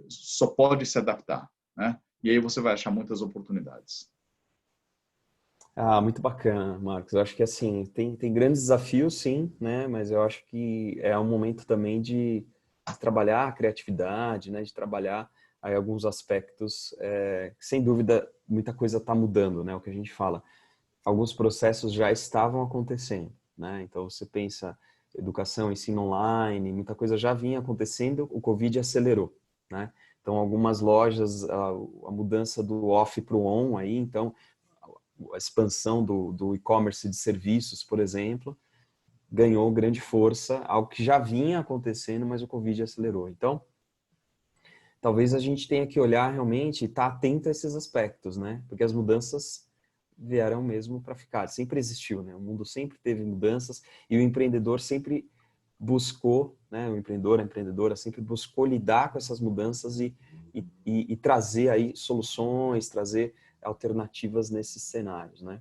só pode se adaptar, né? E aí você vai achar muitas oportunidades. Muito bacana, Marcos. Eu acho que assim, tem grandes desafios, sim, né? Mas eu acho que é um momento também de trabalhar a criatividade, né? De trabalhar aí alguns aspectos. Sem dúvida, muita coisa está mudando, né? O que a gente fala. Alguns processos já estavam acontecendo, né? Então você pensa educação, ensino online, muita coisa já vinha acontecendo, o Covid acelerou, né? Então algumas lojas, a mudança do off para o on aí, então a expansão do e-commerce de serviços, por exemplo, ganhou grande força, algo que já vinha acontecendo, mas o Covid acelerou. Então, talvez a gente tenha que olhar realmente e estar atento a esses aspectos, né? Porque as mudanças vieram mesmo para ficar. Sempre existiu, né? O mundo sempre teve mudanças e o empreendedor sempre buscou, né? O empreendedor, a empreendedora sempre buscou lidar com essas mudanças e trazer aí soluções, trazer alternativas nesses cenários, né?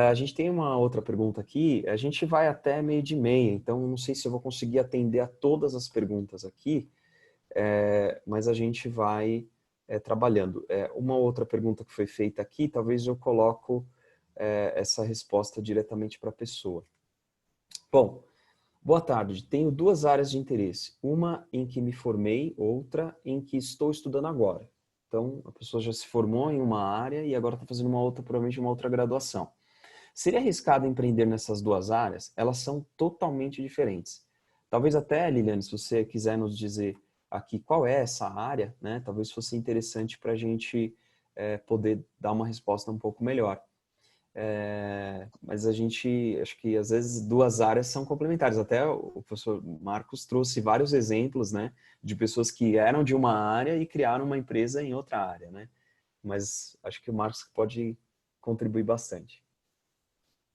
A gente tem uma outra pergunta aqui, a gente vai até 12:30, então não sei se eu vou conseguir atender a todas as perguntas aqui, mas a gente vai trabalhando. Uma outra pergunta que foi feita aqui, talvez eu coloco essa resposta diretamente para a pessoa. Bom, boa tarde, tenho 2 áreas de interesse, uma em que me formei, outra em que estou estudando agora. Então, a pessoa já se formou em uma área e agora está fazendo uma outra, provavelmente uma outra graduação. Seria arriscado empreender nessas 2 áreas? Elas são totalmente diferentes. Talvez até, Liliane, se você quiser nos dizer aqui qual é essa área, né? Talvez fosse interessante para a gente poder dar uma resposta um pouco melhor. Mas a gente, acho que às vezes 2 áreas são complementares. Até o professor Marcos trouxe vários exemplos, né? De pessoas que eram de uma área e criaram uma empresa em outra área, né? Mas acho que o Marcos pode contribuir bastante.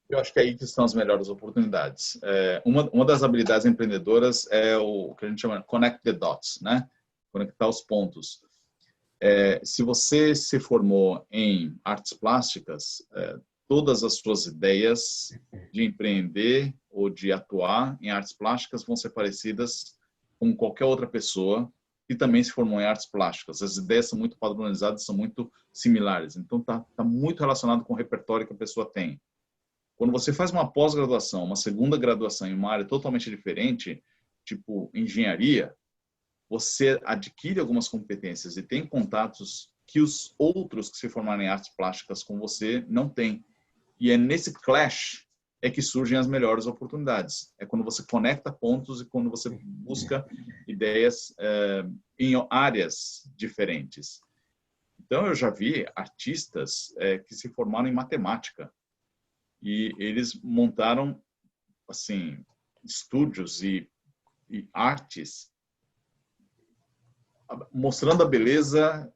Eu acho que é aí que estão as melhores oportunidades. Uma das habilidades empreendedoras é o que a gente chama connect the dots, né? Conectar os pontos. Se você se formou em artes plásticas, todas as suas ideias de empreender ou de atuar em artes plásticas vão ser parecidas com qualquer outra pessoa que também se formou em artes plásticas. As ideias são muito padronizadas, são muito similares. Então, tá muito relacionado com o repertório que a pessoa tem. Quando você faz uma pós-graduação, uma segunda graduação em uma área totalmente diferente, tipo engenharia, você adquire algumas competências e tem contatos que os outros que se formaram em artes plásticas com você não têm. E é nesse clash que surgem as melhores oportunidades. É quando você conecta pontos e quando você busca ideias em áreas diferentes. Então, eu já vi artistas que se formaram em matemática e eles montaram assim estúdios e artes mostrando a beleza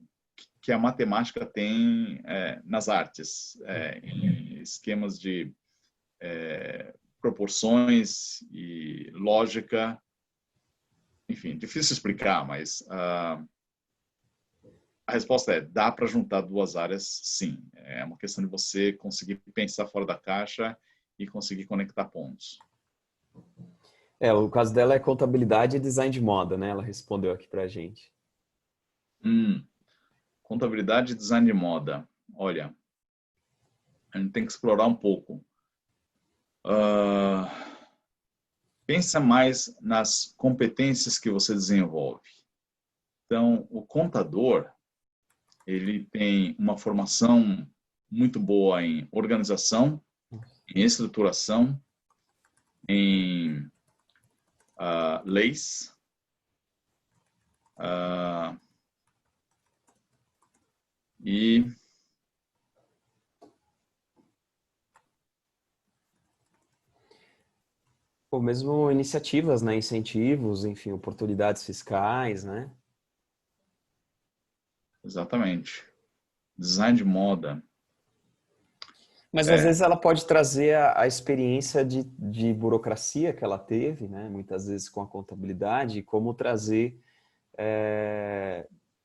que a matemática tem nas artes, em esquemas de proporções e lógica. Enfim, difícil explicar, mas a resposta dá para juntar 2 áreas, sim. É uma questão de você conseguir pensar fora da caixa e conseguir conectar pontos. O caso dela é contabilidade e design de moda, né? Ela respondeu aqui pra gente. Contabilidade e design de moda. Olha, a gente tem que explorar um pouco. Pensa mais nas competências que você desenvolve. Então, o contador, ele tem uma formação muito boa em organização, em estruturação, em leis, Ou mesmo iniciativas, né? Incentivos, enfim, oportunidades fiscais, né? Exatamente. Design de moda. Mas às vezes ela pode trazer a experiência de burocracia que ela teve, né? Muitas vezes com a contabilidade, e como trazer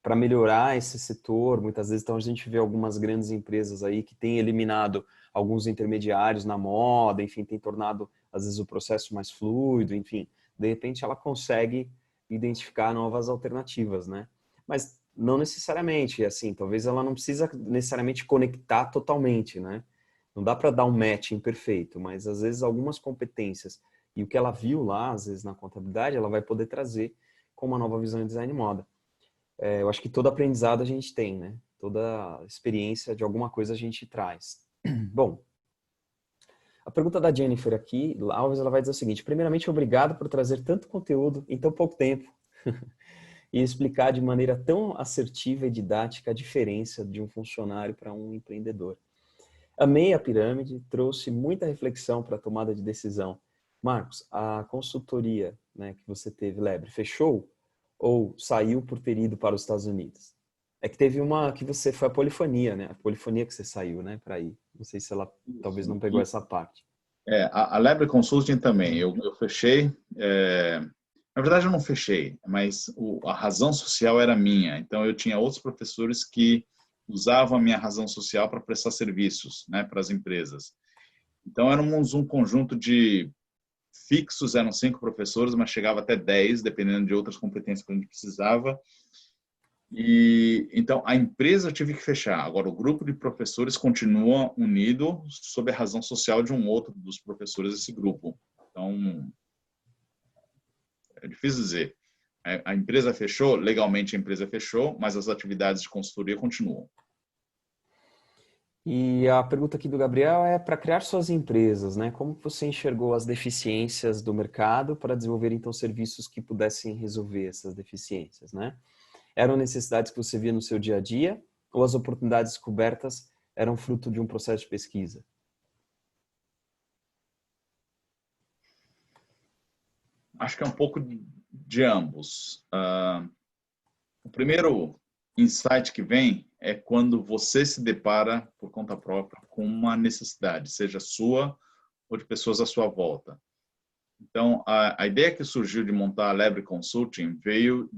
para melhorar esse setor. Muitas vezes, então, a gente vê algumas grandes empresas aí que têm eliminado alguns intermediários na moda, enfim, tem tornado, às vezes, o processo mais fluido, enfim. De repente, ela consegue identificar novas alternativas, né? Mas não necessariamente, assim, talvez ela não precisa necessariamente conectar totalmente, né? Não dá para dar um matching perfeito, mas às vezes algumas competências e o que ela viu lá, às vezes na contabilidade, ela vai poder trazer com uma nova visão em design moda. Eu acho que todo aprendizado a gente tem, né? Toda experiência de alguma coisa a gente traz. Bom, a pergunta da Jennifer aqui, Alves, ela vai dizer o seguinte: primeiramente, obrigado por trazer tanto conteúdo em tão pouco tempo e explicar de maneira tão assertiva e didática a diferença de um funcionário para um empreendedor. Amei a pirâmide, trouxe muita reflexão para a tomada de decisão. Marcos, a consultoria, né, que você teve, Lebre, fechou ou saiu por ter ido para os Estados Unidos? É que teve uma que você foi a Polifonia, né? A Polifonia que você saiu, né, para ir. Não sei se ela talvez não pegou essa parte. A Lebre Consulting também, eu fechei, na verdade eu não fechei, mas a razão social era minha, então eu tinha outros professores que usavam a minha razão social para prestar serviços, né, para as empresas. Então éramos um conjunto de fixos, eram 5 professores, mas chegava até 10, dependendo de outras competências que a gente precisava. E então a empresa eu tive que fechar. Agora o grupo de professores continua unido sob a razão social de um outro dos professores desse grupo. Então é difícil dizer. A empresa fechou, legalmente a empresa fechou, mas as atividades de consultoria continuam. E a pergunta aqui do Gabriel é para criar suas empresas, né? Como você enxergou as deficiências do mercado para desenvolver então serviços que pudessem resolver essas deficiências, né? Eram necessidades que você via no seu dia a dia ou as oportunidades descobertas eram fruto de um processo de pesquisa? Acho que é um pouco de ambos. O primeiro insight que vem é quando você se depara por conta própria com uma necessidade, seja sua ou de pessoas à sua volta. Então, a ideia que surgiu de montar a Lebre Consulting veio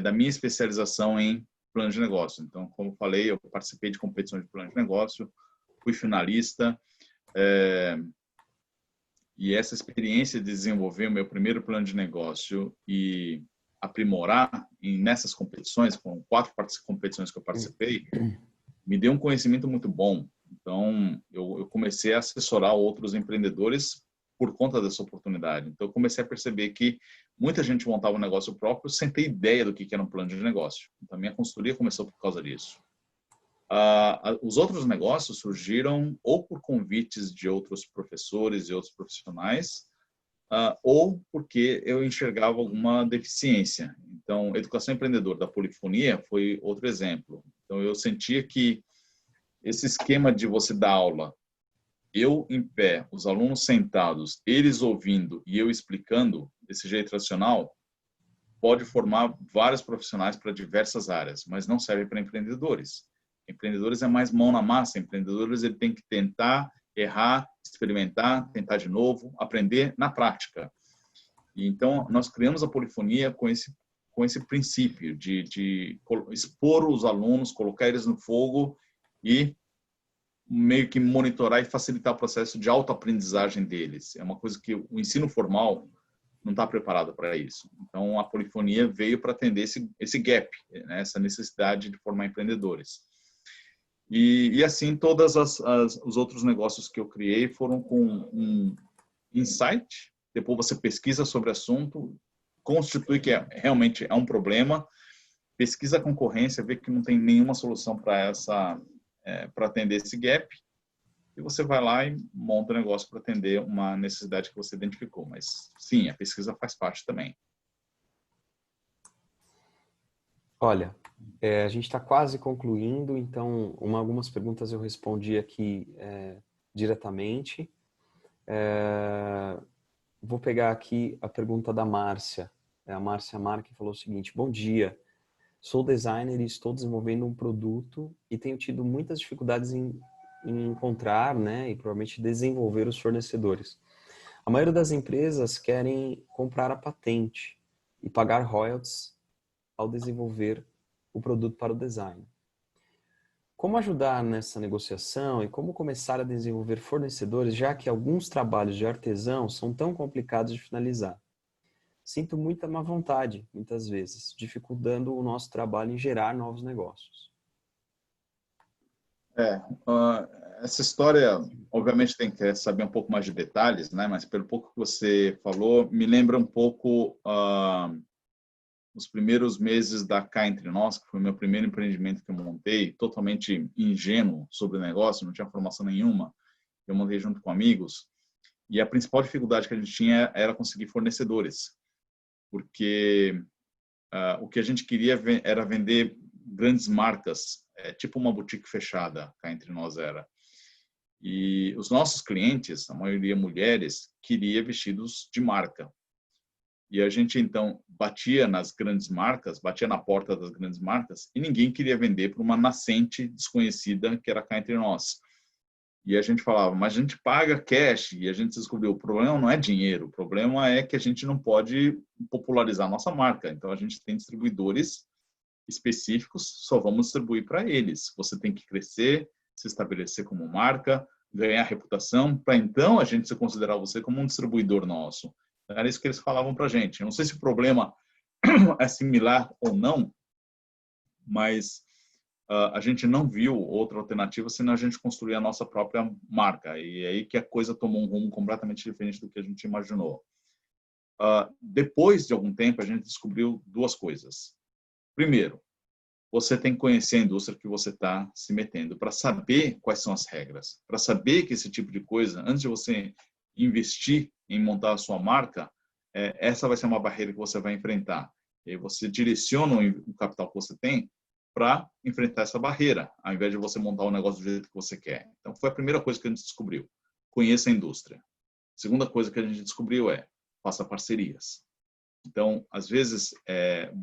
da minha especialização em plano de negócio. Então, como falei, eu participei de competições de plano de negócio, fui finalista, e essa experiência de desenvolver o meu primeiro plano de negócio e aprimorar nessas competições, com 4 competições que eu participei, me deu um conhecimento muito bom. Então, eu comecei a assessorar outros empreendedores por conta dessa oportunidade. Então, eu comecei a perceber que muita gente montava um negócio próprio sem ter ideia do que era um plano de negócio. Então, a minha consultoria começou por causa disso. Os outros negócios surgiram ou por convites de outros professores e outros profissionais, ou porque eu enxergava alguma deficiência. Então, Educação Empreendedora da Polifonia foi outro exemplo. Então, eu sentia que esse esquema de você dar aula, eu em pé, os alunos sentados, eles ouvindo e eu explicando desse jeito racional, pode formar vários profissionais para diversas áreas, mas não serve para empreendedores. Empreendedores é mais mão na massa. Empreendedores ele tem que tentar, errar, experimentar, tentar de novo, aprender na prática. E então nós criamos a Polifonia com esse princípio de expor os alunos, colocar eles no fogo e meio que monitorar e facilitar o processo de autoaprendizagem deles. É uma coisa que o ensino formal não está preparado para isso. Então, a Polifonia veio para atender esse gap, né? Essa necessidade de formar empreendedores. E assim, todos os outros negócios que eu criei foram com um insight, depois você pesquisa sobre o assunto, constitui que realmente é um problema, pesquisa a concorrência, vê que não tem nenhuma solução para atender esse gap, e você vai lá e monta o negócio para atender uma necessidade que você identificou. Mas, sim, a pesquisa faz parte também. Olha, a gente está quase concluindo, então algumas perguntas eu respondi aqui diretamente. Vou pegar aqui a pergunta da Márcia. A Márcia Marque falou o seguinte: bom dia, sou designer e estou desenvolvendo um produto e tenho tido muitas dificuldades em encontrar, né, e provavelmente desenvolver os fornecedores. A maioria das empresas querem comprar a patente e pagar royalties ao desenvolver o produto para o design. Como ajudar nessa negociação e como começar a desenvolver fornecedores, já que alguns trabalhos de artesão são tão complicados de finalizar? Sinto muita má vontade, muitas vezes, dificultando o nosso trabalho em gerar novos negócios. Essa história, obviamente, tem que saber um pouco mais de detalhes, né? Mas pelo pouco que você falou, me lembra um pouco os primeiros meses da Cá Entre Nós, que foi o meu primeiro empreendimento que eu montei, totalmente ingênuo sobre o negócio, não tinha formação nenhuma. Eu montei junto com amigos. E a principal dificuldade que a gente tinha era conseguir fornecedores, porque o que a gente queria era vender grandes marcas, tipo uma boutique fechada, Cá Entre Nós era. E os nossos clientes, a maioria mulheres, queria vestidos de marca. E a gente, então, batia nas grandes marcas, batia na porta das grandes marcas, e ninguém queria vender para uma nascente desconhecida que era cá entre nós. E a gente falava, mas a gente paga cash, e a gente descobriu, o problema não é dinheiro, o problema é que a gente não pode popularizar a nossa marca. Então, a gente tem distribuidores específicos, só vamos distribuir para eles. Você tem que crescer, se estabelecer como marca, ganhar reputação, para então a gente se considerar você como um distribuidor nosso. Era isso que eles falavam para a gente. Eu não sei se o problema é similar ou não, mas a gente não viu outra alternativa senão a gente construir a nossa própria marca. E é aí que a coisa tomou um rumo completamente diferente do que a gente imaginou. Depois de algum tempo, a gente descobriu duas coisas. Primeiro, você tem que conhecer a indústria que você está se metendo para saber quais são as regras, para saber que esse tipo de coisa, antes de você investir em montar a sua marca, essa vai ser uma barreira que você vai enfrentar. E aí você direciona o capital que você tem para enfrentar essa barreira, ao invés de você montar o negócio do jeito que você quer. Então, foi a primeira coisa que a gente descobriu. Conheça a indústria. A segunda coisa que a gente descobriu faça parcerias. Então, às vezes,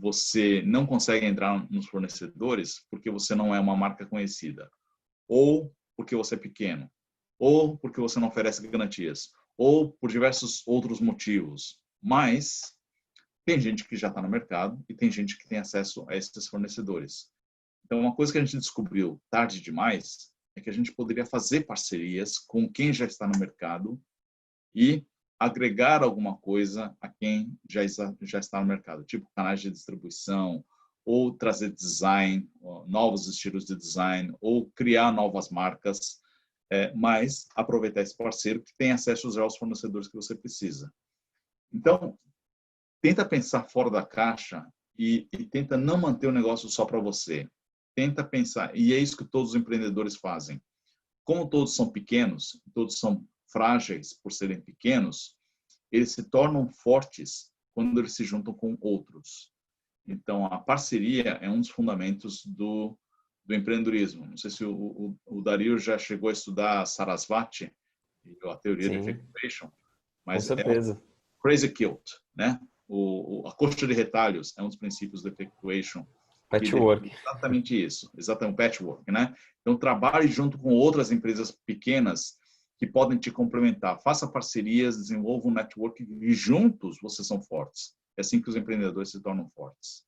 você não consegue entrar nos fornecedores porque você não é uma marca conhecida, ou porque você é pequeno, ou porque você não oferece garantias, ou por diversos outros motivos. Mas tem gente que já está no mercado e tem gente que tem acesso a esses fornecedores. Então, uma coisa que a gente descobriu tarde demais é que a gente poderia fazer parcerias com quem já está no mercado e agregar alguma coisa a quem já está no mercado, tipo canais de distribuição, ou trazer design, novos estilos de design, ou criar novas marcas, mas aproveitar esse parceiro que tem acesso já aos fornecedores que você precisa. Então, tenta pensar fora da caixa e tenta não manter o negócio só para você. Tenta pensar, e é isso que todos os empreendedores fazem. Como todos são pequenos, todos são frágeis por serem pequenos, eles se tornam fortes quando eles se juntam com outros. Então, a parceria é um dos fundamentos do empreendedorismo. Não sei se o Dario já chegou a estudar Sarasvati, a teoria de Sim, effectuation, com mas é certeza. o crazy quilt, né? A coxa de retalhos é um dos princípios do effectuation. Que Patchwork. define exatamente isso, exatamente o patchwork, né? Então, trabalhe junto com outras empresas pequenas que podem te complementar. Faça parcerias, desenvolva um network e juntos vocês são fortes. É assim que os empreendedores se tornam fortes.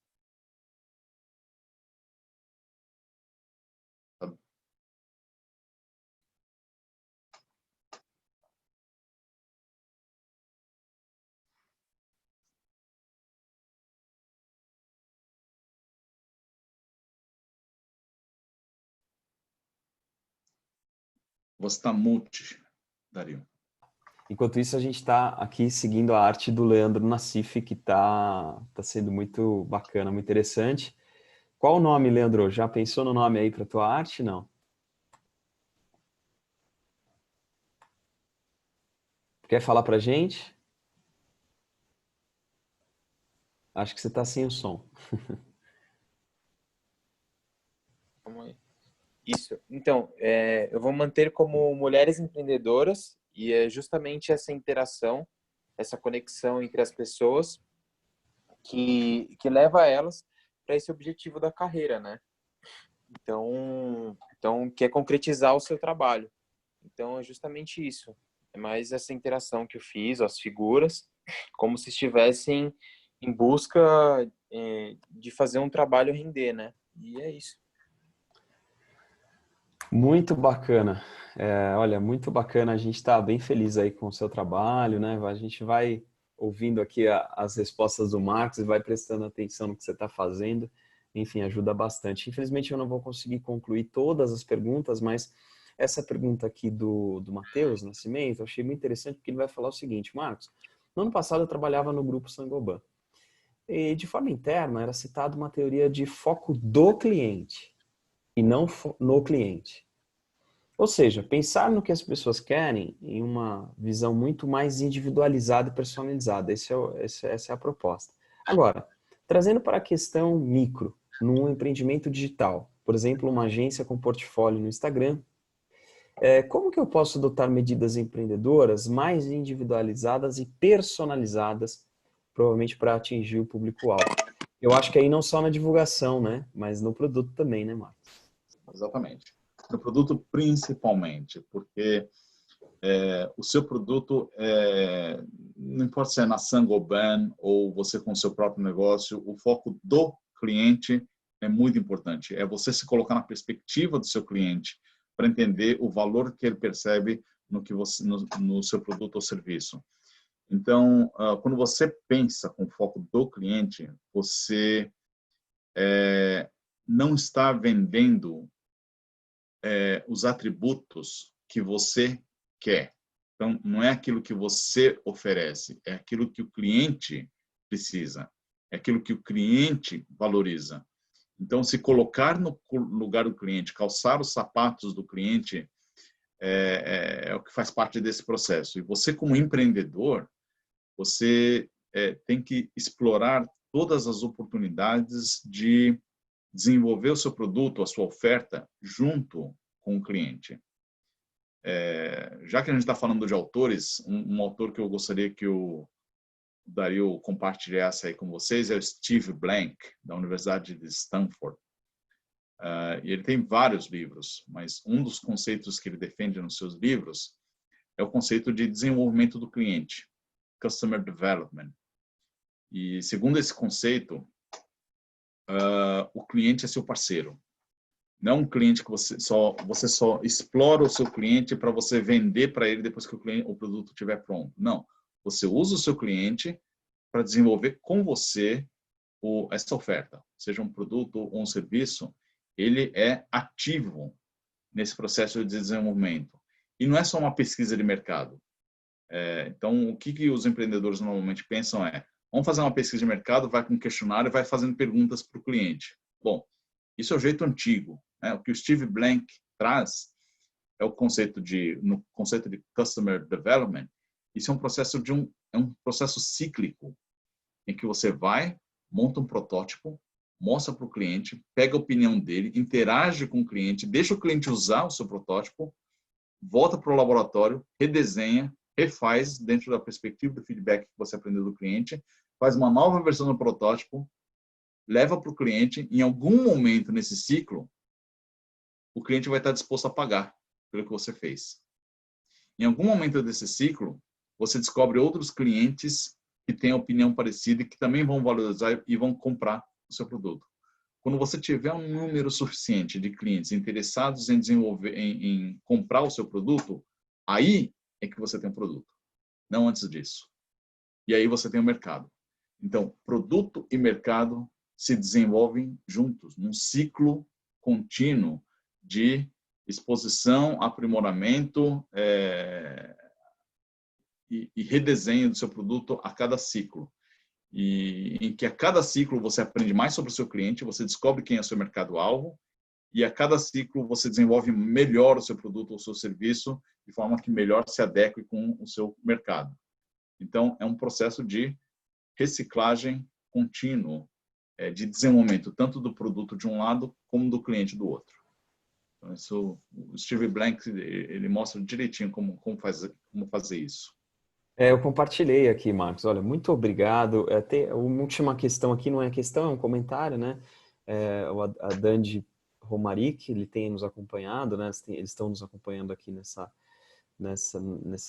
Você está multi, Dario. Enquanto isso, a gente está aqui seguindo a arte do Leandro Nassif, que tá sendo muito bacana, muito interessante. Qual o nome, Leandro? Já pensou no nome aí para tua arte? Não. Quer falar para gente? Acho que você está sem o som. Vamos aí. Isso. Então, eu vou manter como mulheres empreendedoras e é justamente essa interação, essa conexão entre as pessoas que leva elas para esse objetivo da carreira, né? Então, quer concretizar o seu trabalho. Então, é justamente isso. É mais essa interação que eu fiz, as figuras, como se estivessem em busca de fazer um trabalho render, né? E é isso. Muito bacana. Olha, muito bacana. A gente está bem feliz aí com o seu trabalho, né? A gente vai ouvindo aqui as respostas do Marcos e vai prestando atenção no que você está fazendo. Enfim, ajuda bastante. Infelizmente, eu não vou conseguir concluir todas as perguntas, mas essa pergunta aqui do Matheus Nascimento, eu achei muito interessante porque ele vai falar o seguinte: Marcos, no ano passado eu trabalhava no Grupo Saint-Gobain e, de forma interna, era citada uma teoria de foco do cliente e não no cliente. Ou seja, pensar no que as pessoas querem em uma visão muito mais individualizada e personalizada. Essa é a proposta. Agora, trazendo para a questão micro, num empreendimento digital, por exemplo, uma agência com portfólio no Instagram, Como que eu posso adotar medidas empreendedoras mais individualizadas e personalizadas, provavelmente para atingir o público-alvo? Eu acho que aí não só na divulgação, né? Mas no produto também, né, Marcos? Exatamente. No produto principalmente, porque o seu produto, não importa se é na Saint-Gobain ou você com o seu próprio negócio, o foco do cliente é muito importante. É você se colocar na perspectiva do seu cliente para entender o valor que ele percebe no seu produto ou serviço. Então, quando você pensa com o foco do cliente, você não está vendendo os atributos que você quer. Então, não é aquilo que você oferece, é aquilo que o cliente precisa, é aquilo que o cliente valoriza. Então, se colocar no lugar do cliente, calçar os sapatos do cliente, é o que faz parte desse processo. E você, como empreendedor, você tem que explorar todas as oportunidades de desenvolver o seu produto, a sua oferta, junto com o cliente. Já que a gente está falando de autores, um autor que eu gostaria que o Dario compartilhasse aí com vocês é o Steve Blank, da Universidade de Stanford. E ele tem vários livros, mas um dos conceitos que ele defende nos seus livros é o conceito de desenvolvimento do cliente, Customer Development. E segundo esse conceito, o cliente é seu parceiro. Não um cliente que você só explora o seu cliente para você vender para ele depois que o produto estiver pronto. Não. Você usa o seu cliente para desenvolver com você essa oferta. Seja um produto ou um serviço, ele é ativo nesse processo de desenvolvimento. E não é só uma pesquisa de mercado. Então, o que os empreendedores normalmente pensam vamos fazer uma pesquisa de mercado, vai com um questionário e vai fazendo perguntas para o cliente. Bom, isso é o jeito antigo. O que o Steve Blank traz é no conceito de Customer Development. Isso é um processo um processo cíclico, em que você vai, monta um protótipo, mostra para o cliente, pega a opinião dele, interage com o cliente, deixa o cliente usar o seu protótipo, volta para o laboratório, redesenha, refaz dentro da perspectiva do feedback que você aprendeu do cliente, faz uma nova versão do protótipo, leva para o cliente. Em algum momento nesse ciclo, o cliente vai estar disposto a pagar pelo que você fez. Em algum momento desse ciclo, você descobre outros clientes que têm opinião parecida e que também vão valorizar e vão comprar o seu produto. Quando você tiver um número suficiente de clientes interessados em desenvolver, em comprar o seu produto, aí é que você tem um produto, não antes disso. E aí você tem o mercado. Então, produto e mercado se desenvolvem juntos, num ciclo contínuo de exposição, aprimoramento e redesenho do seu produto a cada ciclo. E em que a cada ciclo você aprende mais sobre o seu cliente, você descobre quem é o seu mercado-alvo, e a cada ciclo você desenvolve melhor o seu produto ou o seu serviço, de forma que melhor se adeque com o seu mercado. Então, é um processo de reciclagem contínuo, de desenvolvimento, tanto do produto de um lado, como do cliente do outro. Então, o Steve Blank, ele mostra direitinho como fazer isso. Eu compartilhei aqui, Marcos. Olha, muito obrigado. Uma última questão aqui, não é questão, é um comentário, né? A Dandy Romaric, ele tem nos acompanhado, né? Eles estão nos acompanhando aqui nessa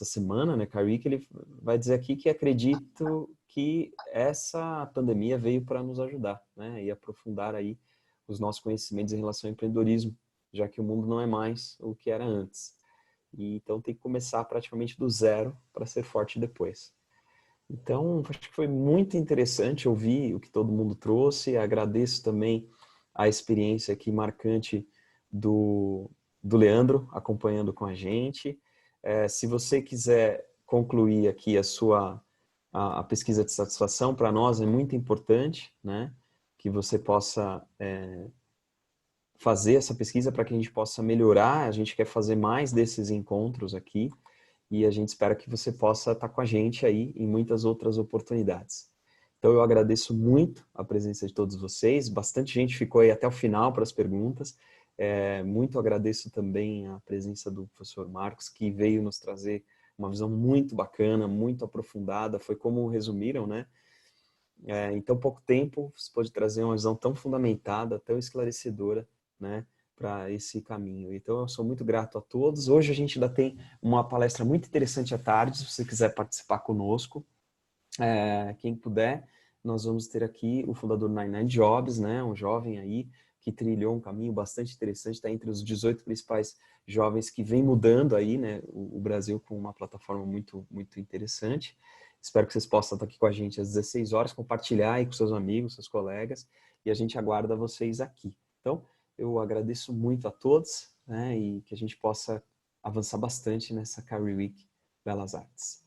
semana, né, Karic, ele vai dizer aqui que acredito que essa pandemia veio para nos ajudar, né, e aprofundar aí os nossos conhecimentos em relação ao empreendedorismo, já que o mundo não é mais o que era antes. E então tem que começar praticamente do zero para ser forte depois. Então, acho que foi muito interessante ouvir o que todo mundo trouxe. Agradeço também a experiência aqui marcante do Leandro acompanhando com a gente. Se você quiser concluir aqui a pesquisa de satisfação, para nós é muito importante, né, que você possa fazer essa pesquisa para que a gente possa melhorar. A gente quer fazer mais desses encontros aqui e a gente espera que você possa estar com a gente aí em muitas outras oportunidades. Então eu agradeço muito a presença de todos vocês, bastante gente ficou aí até o final para as perguntas. Muito agradeço também a presença do professor Marcos, que veio nos trazer uma visão muito bacana, muito aprofundada. Foi como resumiram, né? Em tão pouco tempo, você pode trazer uma visão tão fundamentada, tão esclarecedora, né, para esse caminho. Então, eu sou muito grato a todos. Hoje a gente ainda tem uma palestra muito interessante à tarde, se você quiser participar conosco. Quem puder, nós vamos ter aqui o fundador 99 Jobs, né, um jovem aí que trilhou um caminho bastante interessante, está entre os 18 principais jovens que vem mudando aí, né, o Brasil com uma plataforma muito, muito interessante. Espero que vocês possam estar aqui com a gente às 16 horas, compartilhar aí com seus amigos, seus colegas, e a gente aguarda vocês aqui. Então, eu agradeço muito a todos, né, e que a gente possa avançar bastante nessa Career Week Belas Artes.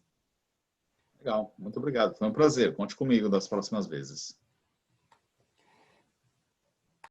Legal, muito obrigado. Foi um prazer. Conte comigo das próximas vezes.